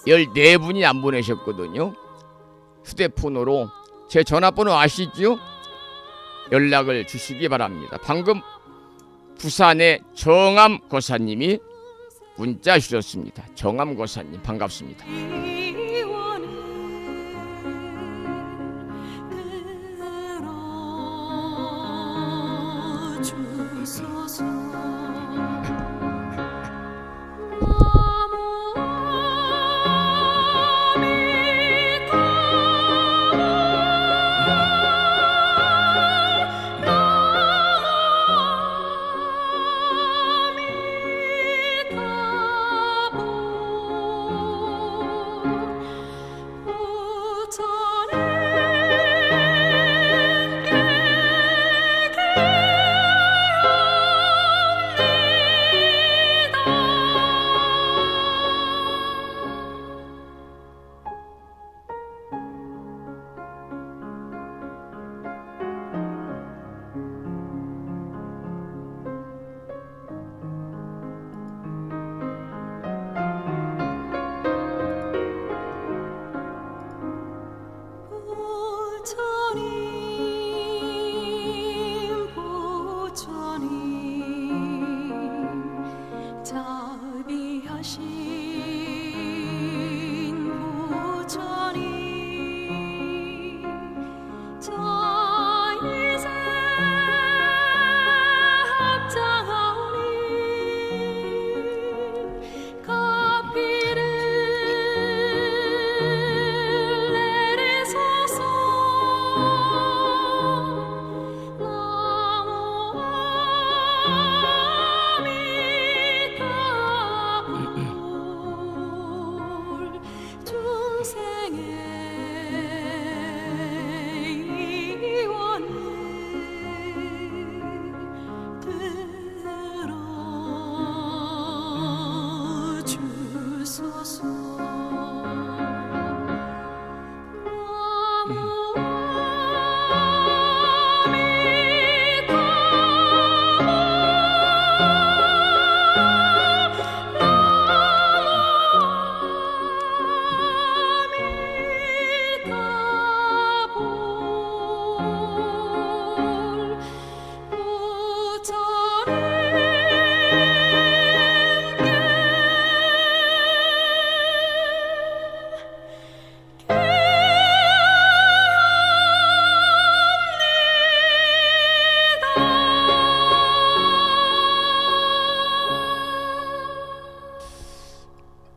14분이 안 보내셨거든요. 휴대폰으로 제 전화번호 아시죠? 연락을 주시기 바랍니다. 방금 부산의 정암 거사님이 문자 주셨습니다. 정암 거사님 반갑습니다.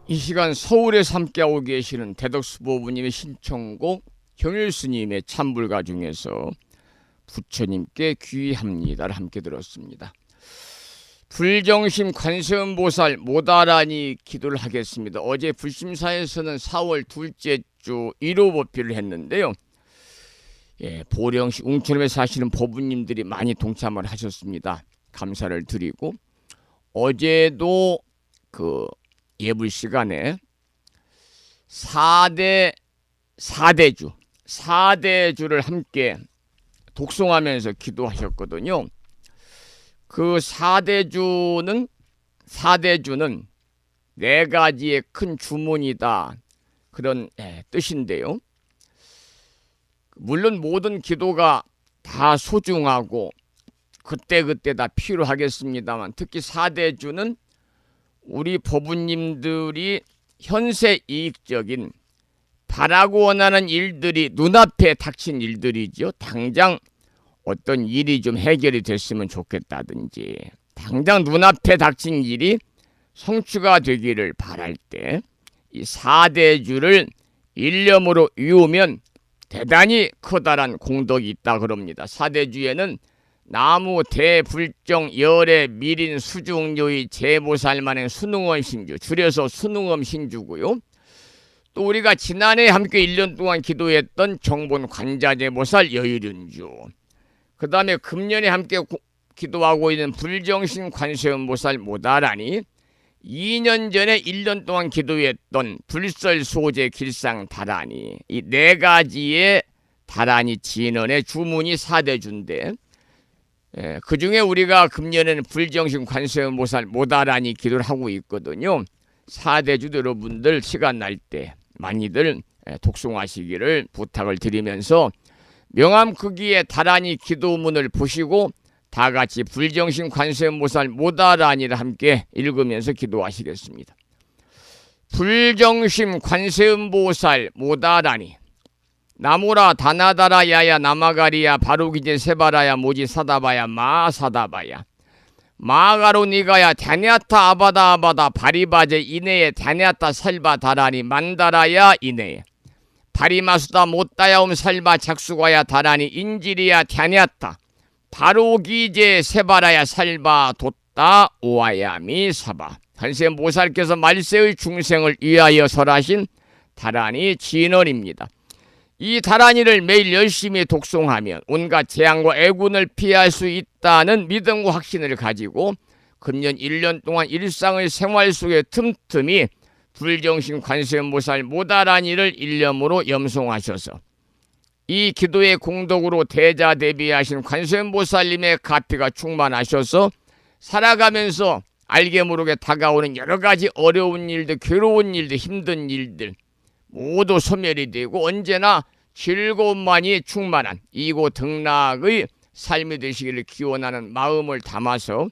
이 시간 서울에서 함께하고 계시는 대덕수 보부님의 신청곡 정율스님의 찬불가 중에서 부처님께 귀의합니다를 함께 들었습니다. 불정심 관세음보살 모다라니 기도를 하겠습니다. 어제 불심사에서는 4월 둘째 주 1호 법회를 했는데요. 보령시 웅천읍에 사시는 보부님들이 많이 동참을 하셨습니다. 감사를 드리고 어제도 그 예불 시간에 사대주를 함께 독송하면서 기도하셨거든요. 그 사대주는 네 가지의 큰 주문이다, 그런 뜻인데요. 물론 모든 기도가 다 소중하고 그때그때 다 필요하겠습니다만, 특히 사대주는 우리 법우님들이 현세 이익적인 바라고 원하는 일들이 눈앞에 닥친 일들이죠. 당장 어떤 일이 좀 해결이 됐으면 좋겠다든지, 당장 눈앞에 닥친 일이 성취가 되기를 바랄 때 이 사대주를 일념으로 이으면 대단히 커다란 공덕이 있다 그럽니다. 사대주에는 나무 대불정 열애 미린 수중요의 제보살만의 순응엄 신주, 줄여서 순응엄 신주고요. 또 우리가 지난해 함께 1년 동안 기도했던 정본 관자재보살 여의륜주, 그 다음에 금년에 함께 기도하고 있는 불정신 관세음보살 모다라니, 2년 전에 1년 동안 기도했던 불설소재 길상 다라니, 이 네 가지의 다라니 진언의 주문이 사대주인데, 그 중에 우리가 금년에는 불정신 관세음보살 모다라니 기도를 하고 있거든요. 사대주도 여러분들 시간 날 때 많이들 독송하시기를 부탁을 드리면서, 명암 크기의 다라니 기도문을 보시고 다 같이 불정신 관세음보살 모다라니를 함께 읽으면서 기도하시겠습니다. 불정신 관세음보살 모다라니, 나무라 다나다라 야야 나마가리야 바로기제 세바라야 모지 사다바야 마사다바야 마가로 니가야 다냐타 아바다 아바다 바리바제 이내에 다냐타 살바 다라니 만다라야 이내에 바리마수다 못다야옴 살바 작수가야 다라니 인지리야 다냐타 바로기제 세바라야 살바 돛다 오아야미 사바. 관세음보살께서 말세의 중생을 위하여 설하신 다라니 진언입니다. 이 다라니를 매일 열심히 독송하면 온갖 재앙과 애군을 피할 수 있다는 믿음과 확신을 가지고 금년 1년 동안 일상의 생활 속에 틈틈이 불정신 관세음보살 모다라니를 일념으로 염송하셔서 이 기도의 공덕으로 대자대비하신 관세음보살님의 가피가 충만하셔서 살아가면서 알게 모르게 다가오는 여러 가지 어려운 일들, 괴로운 일들, 힘든 일들 모두 소멸이 되고 언제나 즐거움만이 충만한 이고 등락의 삶이 되시기를 기원하는 마음을 담아서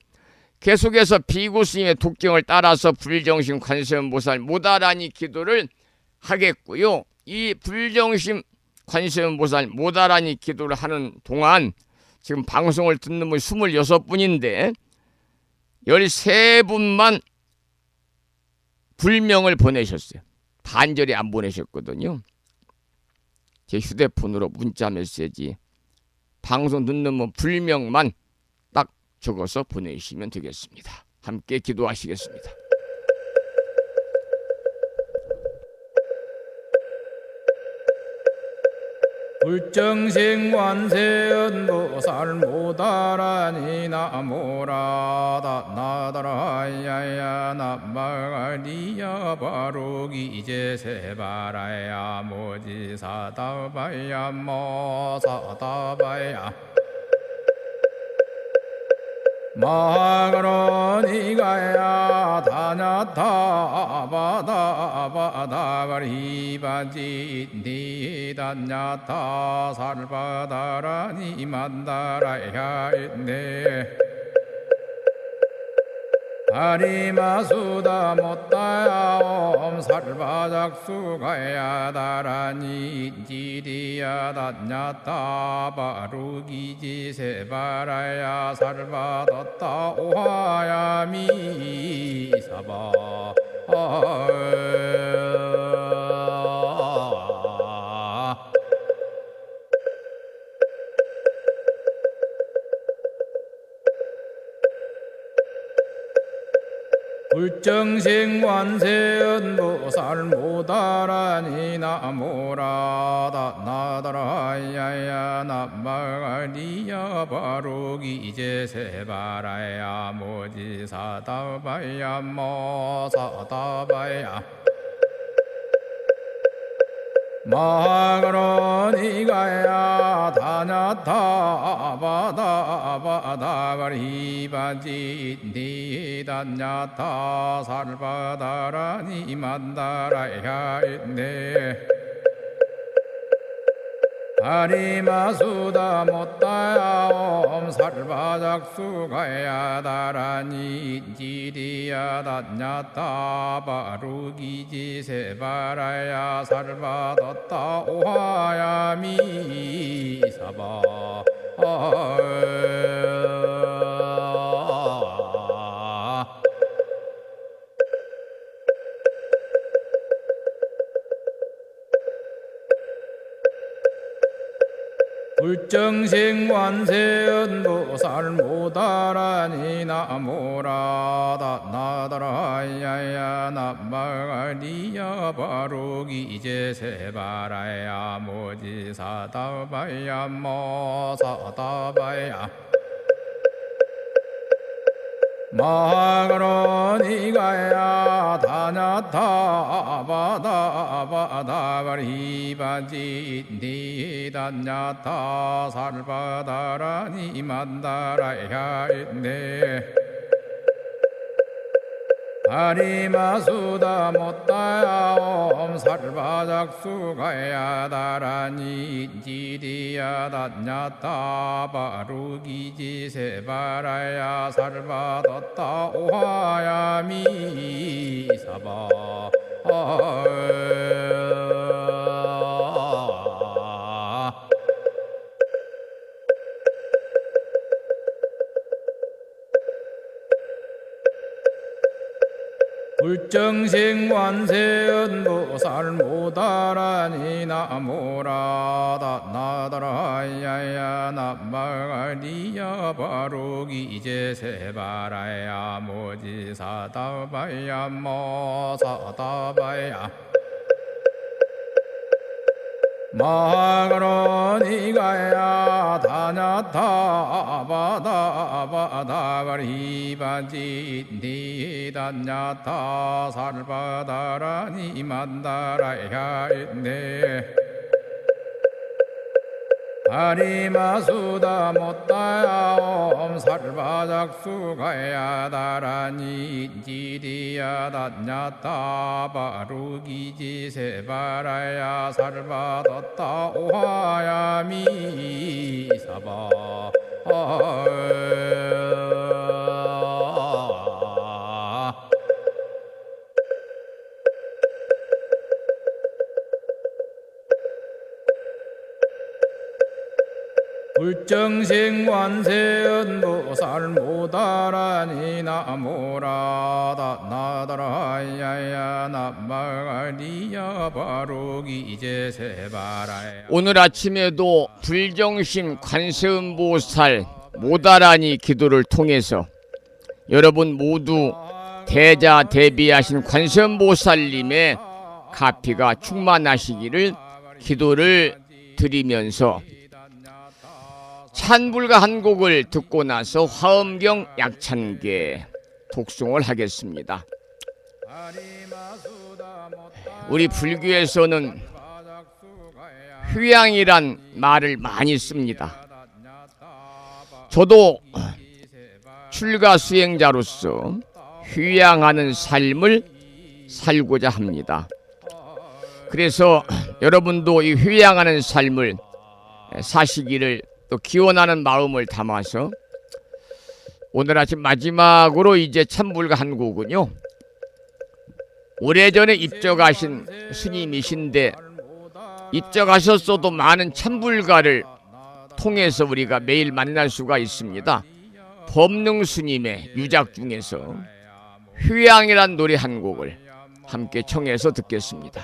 계속해서 비구스님의 독경을 따라서 불정신 관세음보살 모다라니 기도를 하겠고요. 이 불정신 관세음보살 모다라니 기도를 하는 동안 지금 방송을 듣는 분이 26분인데 13분만 불명을 보내셨어요. 반절이 안 보내셨거든요. 제 휴대폰으로 문자 메시지 방송 듣는 분 불명만 딱 적어서 보내주시면 되겠습니다. 함께 기도하시겠습니다. 불정신 관세음보살 모다라니 나모라다 나다라야야 나마가리야 바로기제 세바라야 모지사다바야 모사다바야 마가로니가야 다냐타 아바다 아바다 바리바지 니다냐타 살바다라니 만다라야 있네 바리마수다 못다야 옴 살바작수가야 다라니 지리야 다냐타 바루기지 세바라야 살바뒀다 오하야미 사바 불정신 관세음보살 모다라니 나모라다 나다라야야 나마가리야 바로기제 세바라야 모지사다바야 모사다바야 마그로니가야 다냐타 바다바다바다바리바지 니다냐타 살바다라니 만다라야 있네 아리마수다 못다야 옴 살바작수가야 다라니 지리야 다냐타 바루기지 세바라야 살바뒀다 오하야 미사바 불정생관세음보살 모다라니 나모라다 나다라야야 나마가리야 바로기 이제세바라야 모지사다바야 모사다바야 마그로니가야 다냐타 바다바다바리바지 니다냐타 살바다라니 만다라야 있네 아리마수다 못다야 옴 살바작수가야 다라니 지리야 다냐타 바루기지 세바라야 살바뒀다 오하야 미사바 불정생관세음보살 모다라니 나모라다 나다라야야 나마가리야 바로기 이제세바라야 모지사다바야 모사다바야 마그로니가야 다냐타 바다바다바리바지 니다냐타 살바다라니 만다라야 있네 아리마수다 못다야 옴 살바작수가야 다라니 지리야 다냐타 바루기지 세바라야 살바뒀다 오하야 미사바 불정생관세음보살 모다라니 나모라다 나다라야야 나마가리야 바로기 이제세바라야 오늘 아침에도 불정신 관세음보살 모다라니 기도를 통해서 여러분 모두 대자대비하신 관세음보살님의 가피가 충만하시기를 기도를 드리면서 찬불가 한 곡을 듣고 나서 화엄경 약찬계 독송을 하겠습니다. 우리 불교에서는 휴양이란 말을 많이 씁니다. 저도 출가 수행자로서 휴양하는 삶을 살고자 합니다. 그래서 여러분도 이 휴양하는 삶을 사시기를 또 기원하는 마음을 담아서 오늘 아침 마지막으로 이제 찬불가 한 곡은요, 오래전에 입적하신 스님이신데 입적하셨어도 많은 찬불가를 통해서 우리가 매일 만날 수가 있습니다. 법능 스님의 유작 중에서 휴양이란 노래 한 곡을 함께 청해서 듣겠습니다.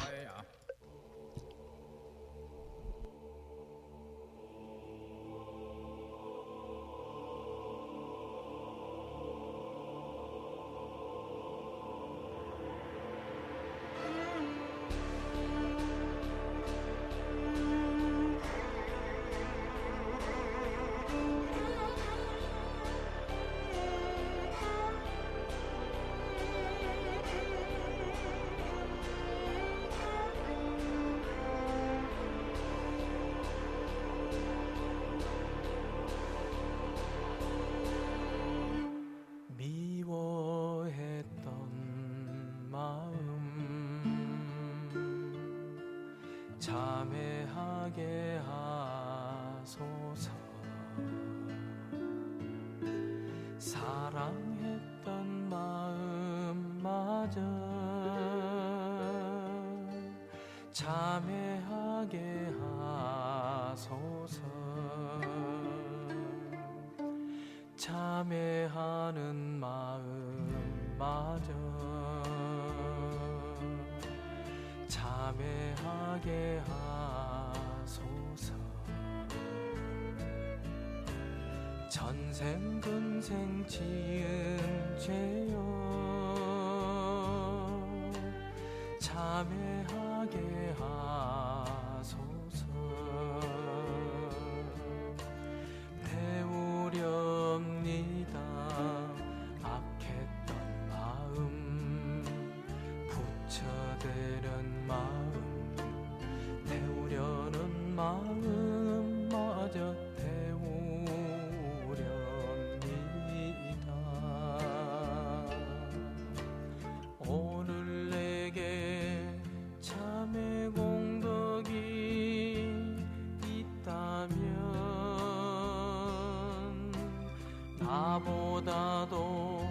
참회하게 하소서. 사랑했던 마음마저 참회하게 하소서. 참회하는 마음마저 참회하게 하소서. 전생 근생 지은 죄여 참회하게 하소서. 배우렵니다 악했던 마음 부처되는 마음 태우려는 마음마저 태우렵니다. 오늘 내게 참회 공덕이 있다면 나보다도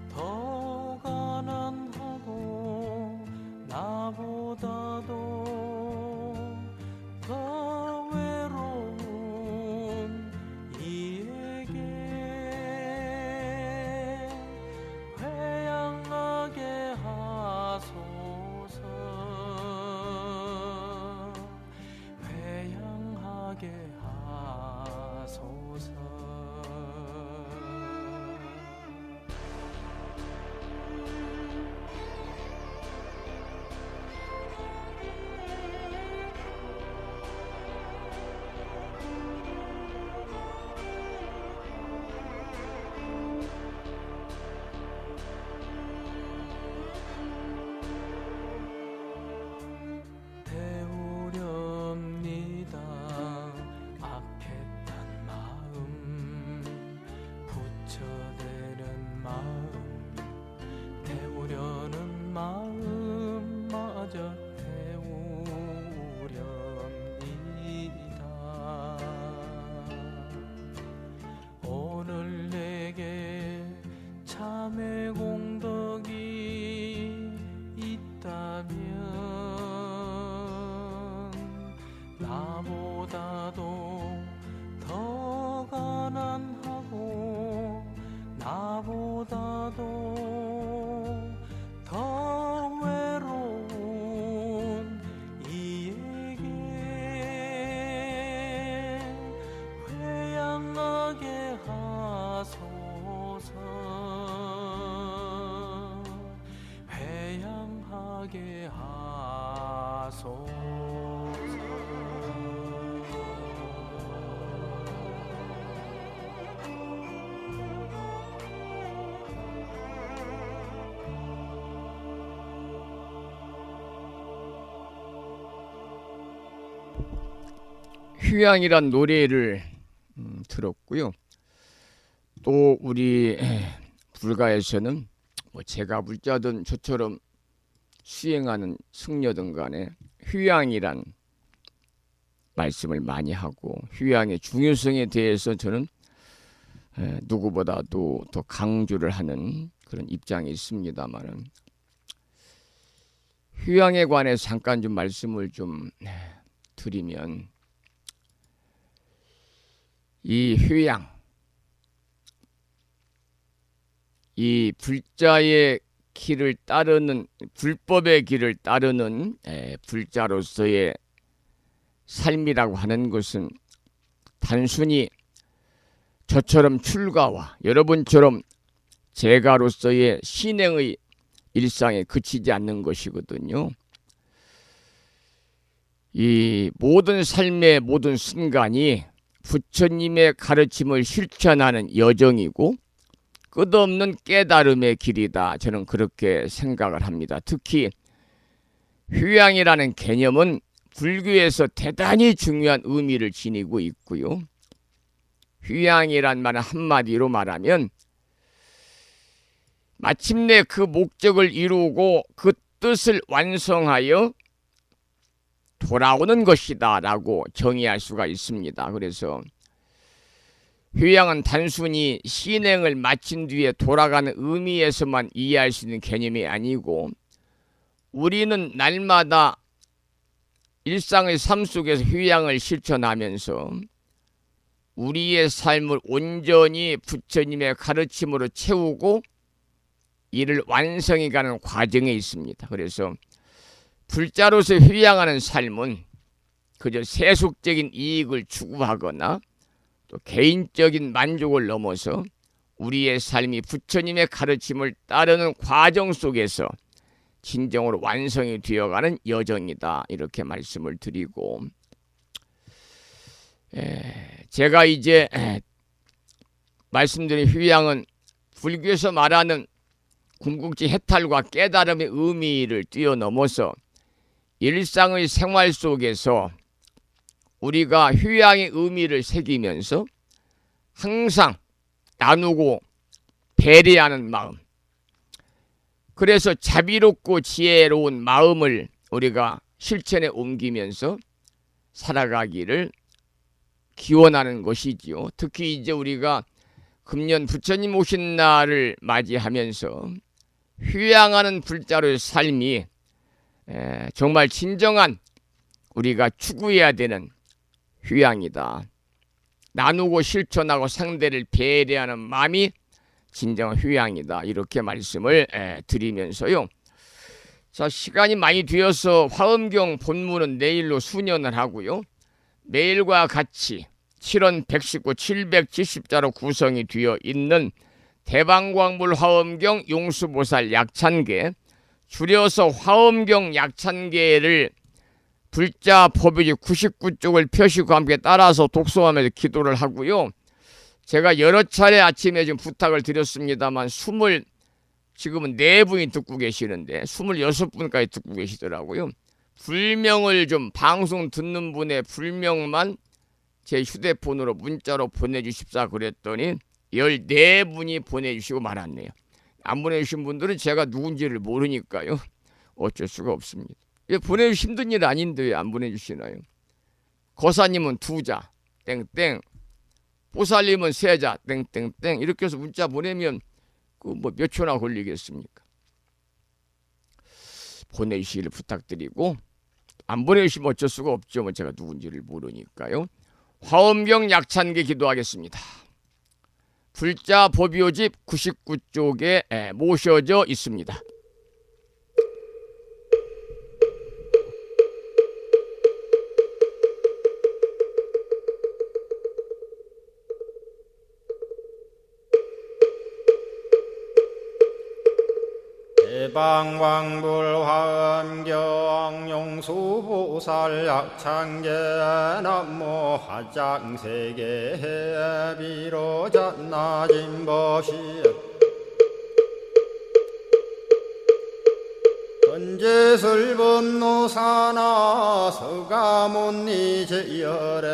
더 가난하고 나보다도 더 외로운 이에게 회양하게 하소서. 회양하게 하소서. 태우렵니다 악했던 마음 부처되는 마음 태우려는 마음마저 태우렵니다. 오늘 내게 참회 공덕이 있다면 나보다도 더 가난하고 나보다도 더 외로운 이에게 회양하게 하소서. 회양하게 하소서. 휴양이란 노래를 들었고요. 또 우리 불가에서는 뭐 제가 불자든 저처럼 수행하는 승려든 간에 휴양이란 말씀을 많이 하고 휴양의 중요성에 대해서 저는 누구보다도 더 강조를 하는 그런 입장이 있습니다만은 휴양에 관해서 잠깐 좀 말씀을 좀 드리면 이 휴양, 이 불자의 길을 따르는 불법의 길을 따르는 불자로서의 삶이라고 하는 것은 단순히 저처럼 출가와 여러분처럼 제가로서의 신행의 일상에 그치지 않는 것이거든요. 이 모든 삶의 모든 순간이 부처님의 가르침을 실천하는 여정이고 끝없는 깨달음의 길이다. 저는 그렇게 생각을 합니다. 특히 휴양이라는 개념은 불교에서 대단히 중요한 의미를 지니고 있고요. 휴양이란 말은 한마디로 말하면 마침내 그 목적을 이루고 그 뜻을 완성하여 돌아오는 것이다 라고 정의할 수가 있습니다. 그래서 휴양은 단순히 신행을 마친 뒤에 돌아가는 의미에서만 이해할 수 있는 개념이 아니고 우리는 날마다 일상의 삶 속에서 휴양을 실천하면서 우리의 삶을 온전히 부처님의 가르침으로 채우고 이를 완성해가는 과정에 있습니다. 그래서 불자로서 휴양하는 삶은 그저 세속적인 이익을 추구하거나 또 개인적인 만족을 넘어서 우리의 삶이 부처님의 가르침을 따르는 과정 속에서 진정으로 완성이 되어가는 여정이다 이렇게 말씀을 드리고 제가 이제 말씀드린 휴양은 불교에서 말하는 궁극지 해탈과 깨달음의 의미를 뛰어넘어서 일상의 생활 속에서 우리가 휴양의 의미를 새기면서 항상 나누고 배려하는 마음, 그래서 자비롭고 지혜로운 마음을 우리가 실천에 옮기면서 살아가기를 기원하는 것이지요. 특히 이제 우리가 금년 부처님 오신 날을 맞이하면서 휴양하는 불자로의 삶이 정말 진정한 우리가 추구해야 되는 휴양이다. 나누고 실천하고 상대를 배려하는 마음이 진정한 휴양이다. 이렇게 말씀을 드리면서요. 자, 시간이 많이 되어서 화엄경 본문은 내일로 수년을 하고요. 내일과 같이 7원 119 770자로 구성이 되어 있는 대방광불 화엄경 용수보살 약찬계, 줄여서 화엄경 약찬계를 불자 법요지 99쪽을 펴시고 함께 따라서 독송하면서 기도를 하고요. 제가 여러 차례 아침에 좀 부탁을 드렸습니다만 지금은 4분이 듣고 계시는데 26분까지 듣고 계시더라고요. 불명을 좀 방송 듣는 분의 불명만 제 휴대폰으로 문자로 보내주십사 그랬더니 14분이 보내주시고 말았네요. 안 보내주신 분들은 제가 누군지를 모르니까요. 어쩔 수가 없습니다. 보내주시 힘든 일 아닌데 왜 안 보내주시나요? 거사님은 2자 땡땡, 보살님은 3자 땡땡땡 이렇게 해서 문자 보내면 그 뭐 몇 초나 걸리겠습니까? 보내주시기를 부탁드리고 안 보내주시면 어쩔 수가 없죠. 뭐 제가 누군지를 모르니까요. 화엄경 약찬계 기도하겠습니다. 불자 법요집 99쪽에 모셔져 있습니다. 대방광불 화엄경 용수보살 약찬계 남모 화장세계 비로잔나진 법시 헌재설법노사나 서가몬니 제열의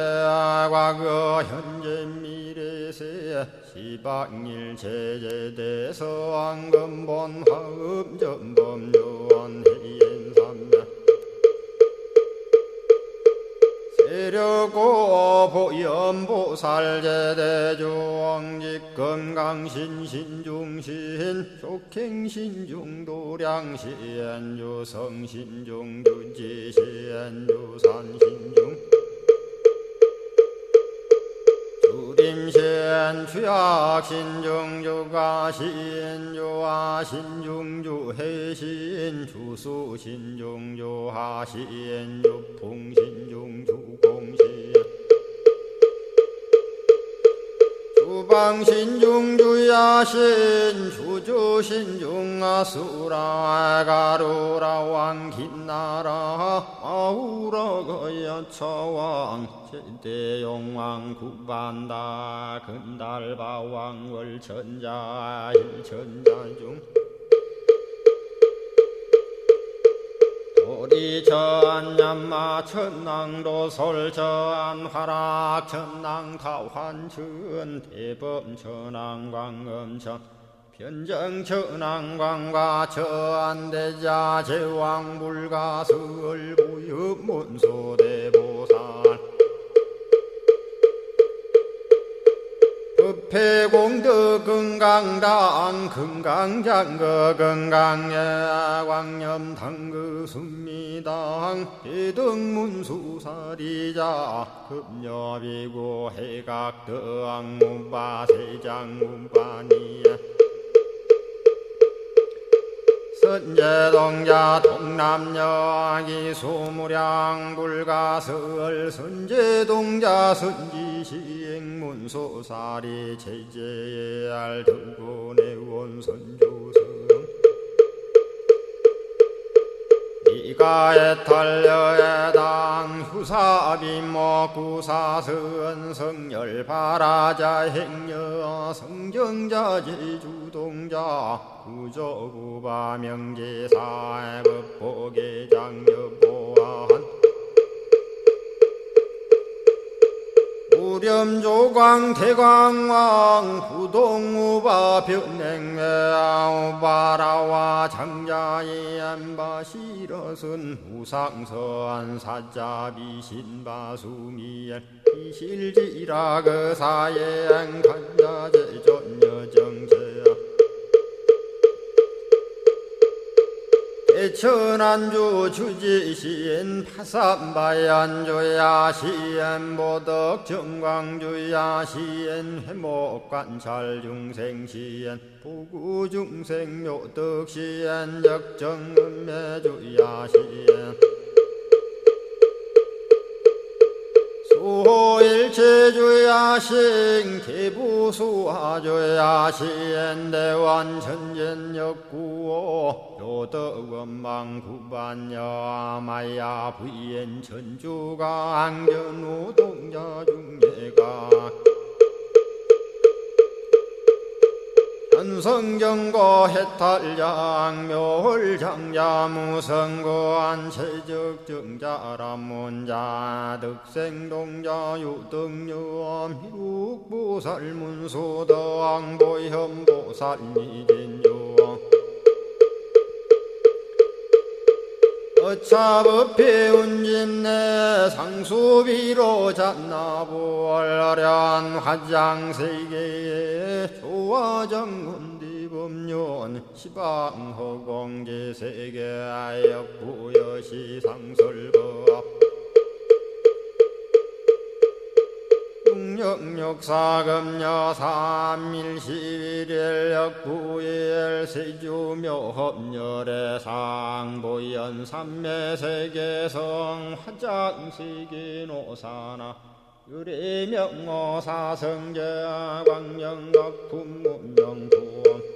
과거 현재 미래세 시방일 제제대서 왕금본 화음전범 요한해인삼매 세력고 보연보살 제대주왕직 건강신신중신 족행신중도량시엔주성신중주지시엔주산신중 주림신 추약신중주가신주하신중주해신 주수신중주하신 주풍신중주공신 주방신중주야신 주주신중아수라 가루라 왕긴나라 아우라가야차왕 제대용왕 구반다 근달바왕 월천자 일천자중 도리전 얀마 천낭도 솔전 화락 천낭 타환천 대범 천왕 광음천 변정천왕광과 저안대자 제왕불가설 무협문소대보살 법회공덕 건강당 건강장거 건강예광염 당거순미당 대덕문수사리자 급녀비고 해각덕문바 세장문바니야 선제동자 동남여기 소무량 불가설 선제동자 선지시행문소사리 제제알 등군의원 선조성 이가에탈려에당 후사비모 구사선 성열 바라자 행여 성정자 제주동자 구조구바 명제사의 법보계장 여보한 우렴조광 대광왕 부동우바 변냉매아 우바라와 장자의 안바시러선 우상서한 사자비 신바수미엔 이실지라 그사의 안간자제 전여정제야 대천안주 주지시인 파산바얀주야 시엔 보덕 정광주야 시엔 회목관찰 중생시엔 부구중생 묘덕시엔 역정음매주야 시엔 수호일체주야신 개부수하주야신 대완천전역구호 요덕원망구반여 마야 부인 천주가 안견우동자 중예가 현성정고 해탈장 묘홀장자 무성고한 체적정자람문자 득생동자 유등유엄 희룩보살문소덕보현보살미진유 어차법회 운집내 상수비로 잔나부얼련 화장세계에 조화정운디법륜 시방허공제세계아역부여시 상설법 육력사금여 3일 11일 역부일 세주묘협열의 상보연 삼매세계성 화장세계노사나 유래명어사성제 광명각품문명부엄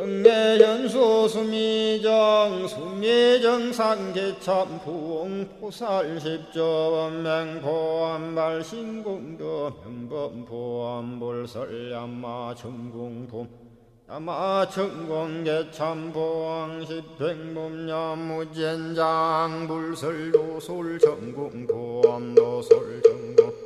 정례현수 수미정 수미정상계참풍 포살십조원맹포암발신공도 명범포암불설야마 천궁품 야마천공계참포항 십행범야무젠장 불설도솔 천궁포암도솔천궁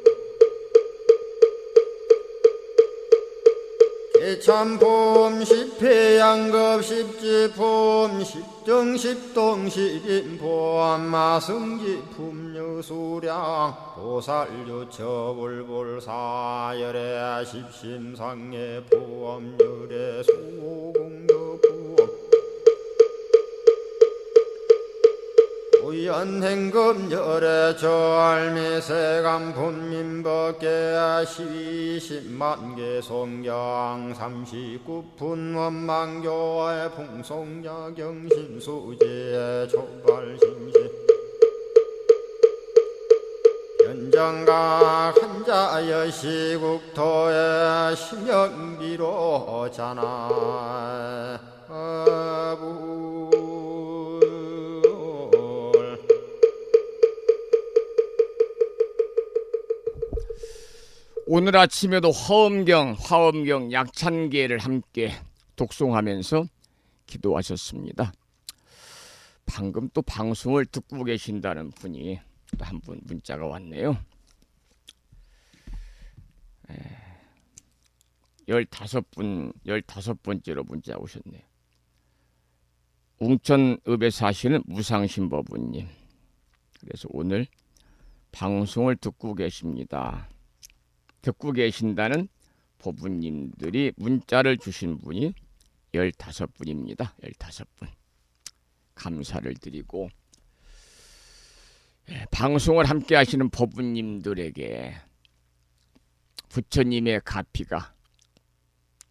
개참폼 십회양급 십지폼 십정십동 십인폼 마승지품 여수량 보살조처불불사열의 십심상의 포함열의 수공덕부엄 우연행금열의 저알미세간분민법계 시십만개 송경 39분 원망교의 풍송야경신수제 초발신시 현정각 한자여 시국토의 심영비로 자나 오늘 아침에도 화엄경 약찬계를 함께 독송하면서 기도하셨습니다. 방금 또 방송을 듣고 계신다는 분이 또 한 분 문자가 왔네요. 15번째로 문자 오셨네요. 웅천읍에 사시는 무상신법부님. 그래서 오늘 방송을 듣고 계십니다. 듣고 계신다는 법부님들이 문자를 주신 분이 15분입니다. 15분. 감사를 드리고, 방송을 함께 하시는 법부님들에게 부처님의 가피가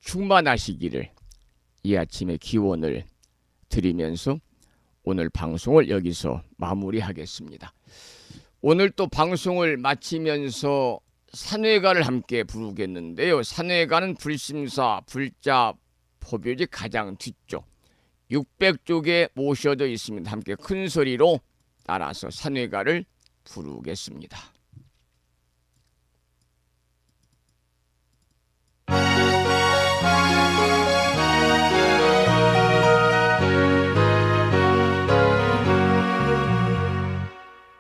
충만하시기를 이 아침에 기원을 드리면서 오늘 방송을 여기서 마무리하겠습니다. 오늘 또 방송을 마치면서 산회가를 함께 부르겠는데요. 산회가는 불심사, 불자, 법요지 가장 뒤쪽 600쪽에 모셔져 있습니다. 함께 큰 소리로 따라서 산회가를 부르겠습니다.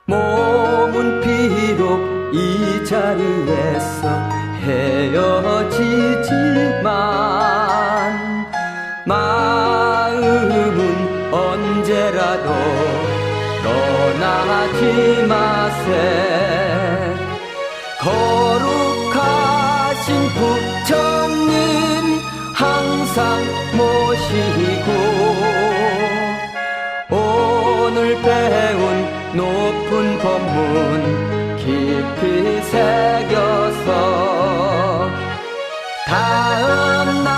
몸은 비록 이 자리에서 헤어지지만 마음은 언제라도 떠나지 마세. 거룩하신 부처님 항상 모시고 오늘 배운 높은 법문 깊이 새겨서 다음날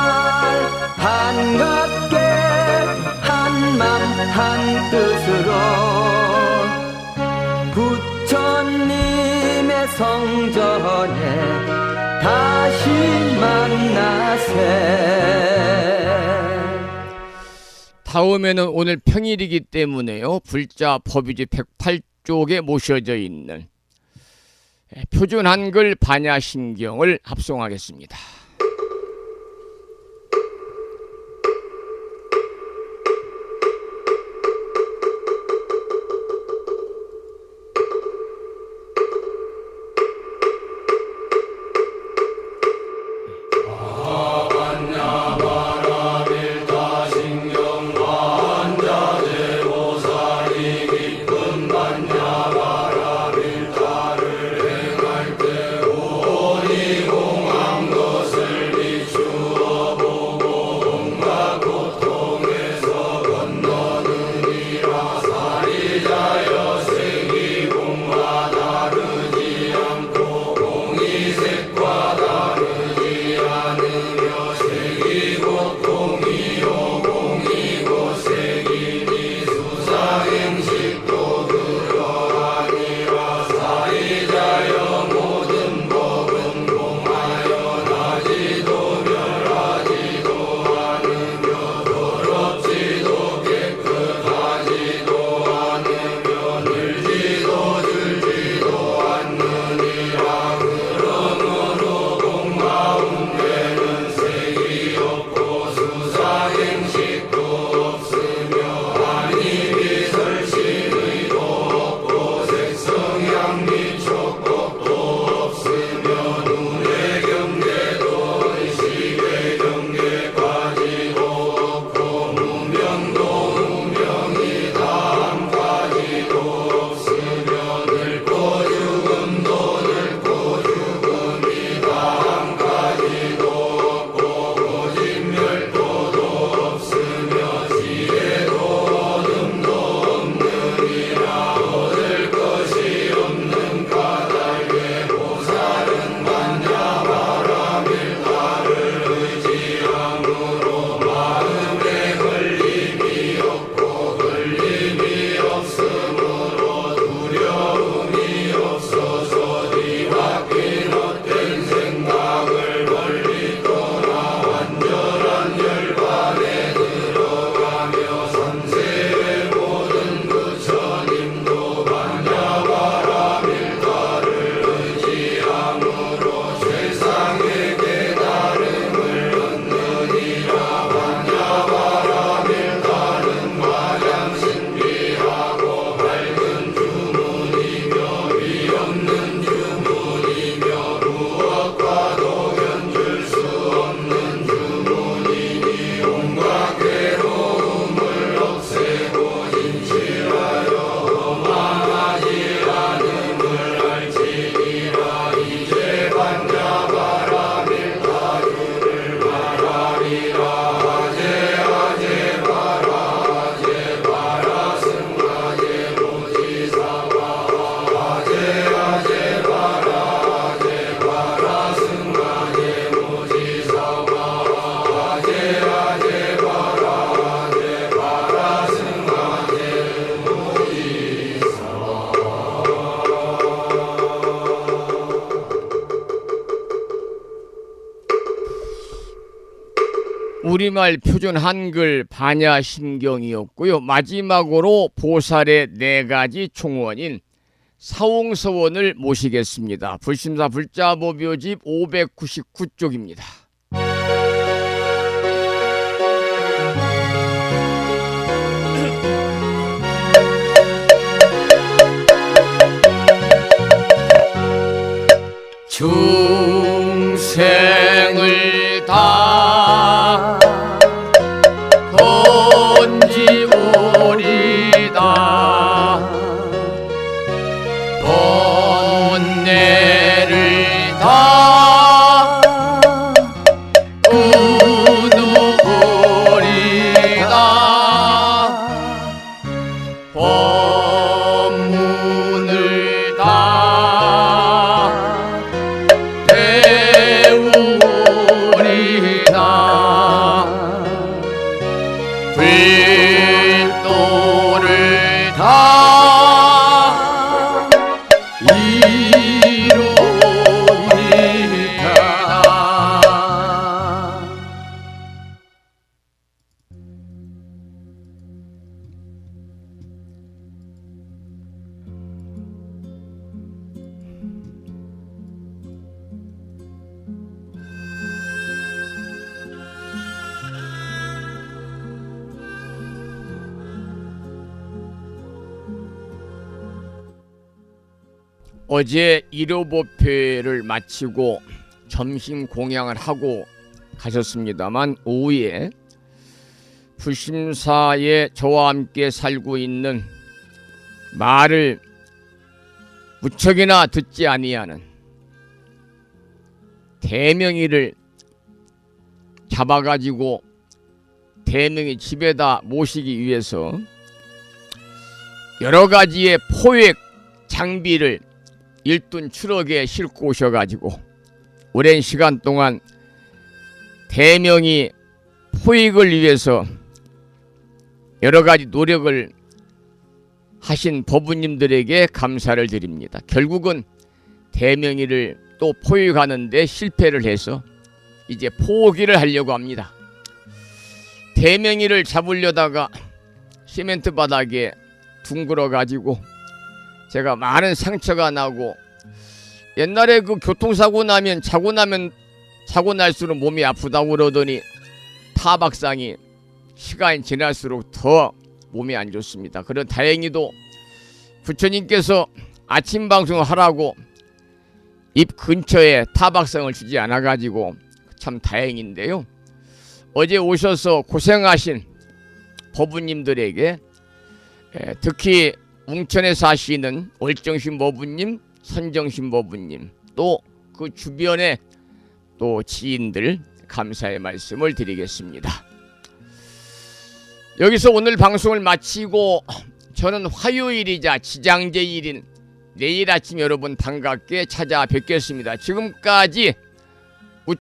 반갑게 한맘 한뜻으로 부처님의 성전에 다시 만나세. 다음에는 오늘 평일이기 때문에요. 불자 법유지 108쪽에 모셔져 있는 표준 한글 반야심경을 합송하겠습니다. 것을 우리말 표준 한글 반야심경이었고요. 마지막으로 보살의 4가지 총원인 사홍서원을 모시겠습니다. 불심사 불자보묘집 599쪽입니다. 중생을 다 건지오리다 번뇌를 다 끊으오리다 법문을 다 배우리다 불도를 다 이루리다. 어제 1호 법회를 마치고 점심 공양을 하고 가셨습니다만 오후에 불심사에 저와 함께 살고 있는 말을 무척이나 듣지 아니하는 대명이를 잡아가지고 대명이 집에다 모시기 위해서 여러 가지의 포획 장비를 일돈 추럭에 싣고 오셔가지고 오랜 시간 동안 대명이 포획을 위해서 여러 가지 노력을 하신 법부님들에게 감사를 드립니다. 결국은 대명이를 또 포획하는데 실패를 해서 이제 포기를 하려고 합니다. 대명이를 잡으려다가 시멘트 바닥에 둥그러 가지고 제가 많은 상처가 나고 옛날에 그 교통사고 나면 자고 날수록 몸이 아프다고 그러더니 타박상이 시간이 지날수록 더 몸이 안 좋습니다. 그런 다행히도 부처님께서 아침 방송을 하라고 입 근처에 타박상을 주지 않아 가지고 참 다행인데요. 어제 오셔서 고생하신 법부님들에게 특히 웅천에 사시는 월정신 법부님, 선정신 법부님 또 그 주변에 또 지인들 감사의 말씀을 드리겠습니다. 여기서 오늘 방송을 마치고 저는 화요일이자 지장제일인 내일 아침 여러분 반갑게 찾아뵙겠습니다. 지금까지